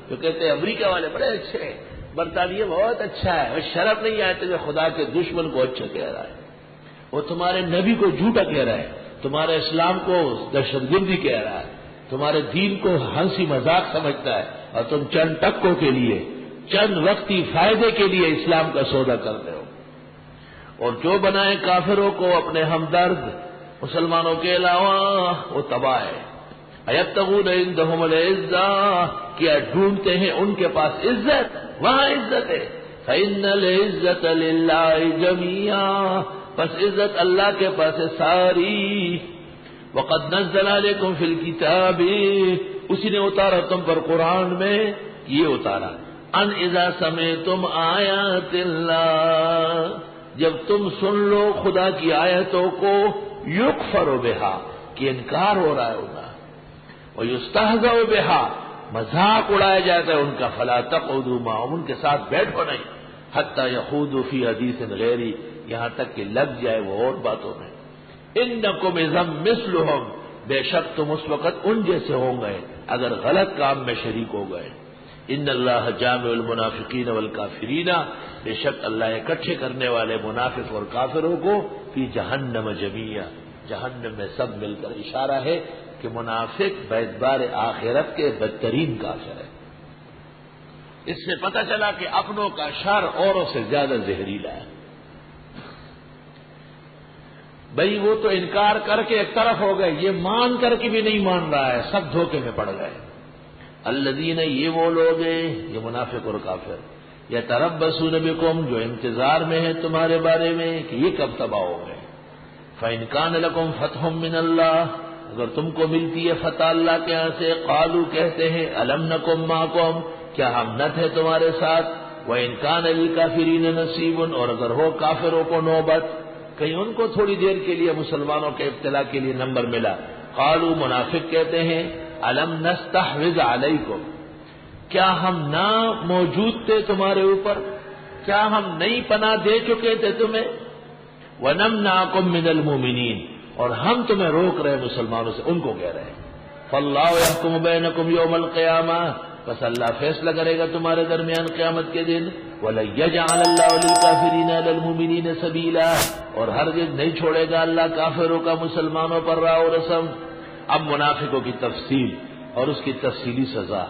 جو کہتے ہیں امریکہ والے بڑے اچھے ہیں، برطانیہ بہت اچھا ہے، شرف نہیں آتے کہ خدا کے دشمن کو اچھا کہہ رہا ہے، وہ تمہارے نبی کو جھوٹا کہہ رہا ہے، تمہارے اسلام کو دہشت گردی کہہ رہا ہے، تمہارے دین کو ہنسی مذاق سمجھتا ہے، اور تم چند ٹکوں کے لیے، چند وقتی فائدے کے لیے اسلام کا سودا کرتے ہو۔ اور جو بنائے کافروں کو اپنے ہمدرد مسلمانوں کے علاوہ، وہ تباہ ہے۔ ایبتغون عندہم العزہ، کیا ڈھونڈتے ہیں ان کے پاس عزت؟ وہاں عزت ہے، فإن العزة للہ جميعا، پس عزت اللہ کے پاس ہے ساری۔ وقد نزل علیکم فی الکتاب، اسی نے اتارا تم پر قرآن میں، یہ اتارا، ان اذا سمعتم آیات اللہ، جب تم سن لو خدا کی آیتوں کو، یکفر بہا، کہ انکار ہو رہا ہے ان کا، ویستہزأ بہا، مذاق اڑایا جاتا ہے ان کا، فلا تقعدوا معهم، ان کے ساتھ بیٹھو نہیں، حتی یخوضوا فی حدیث غیری، یہاں تک کہ لگ جائے وہ اور باتوں میں۔ انکم اذا مثلہم، بے شک تم اس وقت ان جیسے ہوں گے اگر غلط کام میں شریک ہو گئے۔ ان اللہ جامع المنافقین والکافرین، بے شک اللہ اکٹھے کرنے والے منافق اور کافروں کو فی جہنم جمیعا، جہنم میں سب مل کر، اشارہ ہے کہ منافق باعتبار آخرت کے بدترین کافر ہے۔ اس سے پتہ چلا کہ اپنوں کا شر اوروں سے زیادہ زہریلا ہے۔ بھئی وہ تو انکار کر کے ایک طرف ہو گئے، یہ مان کر کے بھی نہیں مان رہا ہے، سب دھوکے میں پڑ گئے۔ الذین، یہ وہ لوگ ہیں، یہ منافق اور کافر، یتربصون بکم، جو انتظار میں ہیں تمہارے بارے میں کہ یہ کب تباہ ہو گئے۔ فإن کان لکم فتح من اللہ، اگر تم کو ملتی ہے فتح اللہ کے یہاں سے، قالوا، کہتے ہیں، الم نکم معکم، کیا ہم نہ تھے تمہارے ساتھ، وإن کان للکافرین نصیب، اور اگر ہو کافروں کو نوبت، کہیں ان کو تھوڑی دیر کے لیے مسلمانوں کے ابتلا کے لیے نمبر ملا، قالوا، منافق کہتے ہیں، الم نستحوذ علیکم، کیا ہم نہ موجود تھے تمہارے اوپر، کیا ہم نئی پناہ دے چکے تھے تمہیں، ونمنعکم من المؤمنین، اور ہم تمہیں روک رہے مسلمانوں سے، ان کو کہہ رہے ہیں۔ فاللہ یحکم بینکم یوم القیامہ، بس اللہ فیصلہ کرے گا تمہارے درمیان قیامت کے دن، وَلَن يَجْعَلَ اللَّهُ لِلْكَافِرِينَ عَلَى الْمُؤْمِنِينَ سَبِيلًا، اور ہرگز نہیں چھوڑے گا اللہ کافروں کا مسلمانوں پر راہ و رسم۔ اب منافقوں کی تفصیل اور اس کی تفصیلی سزا۔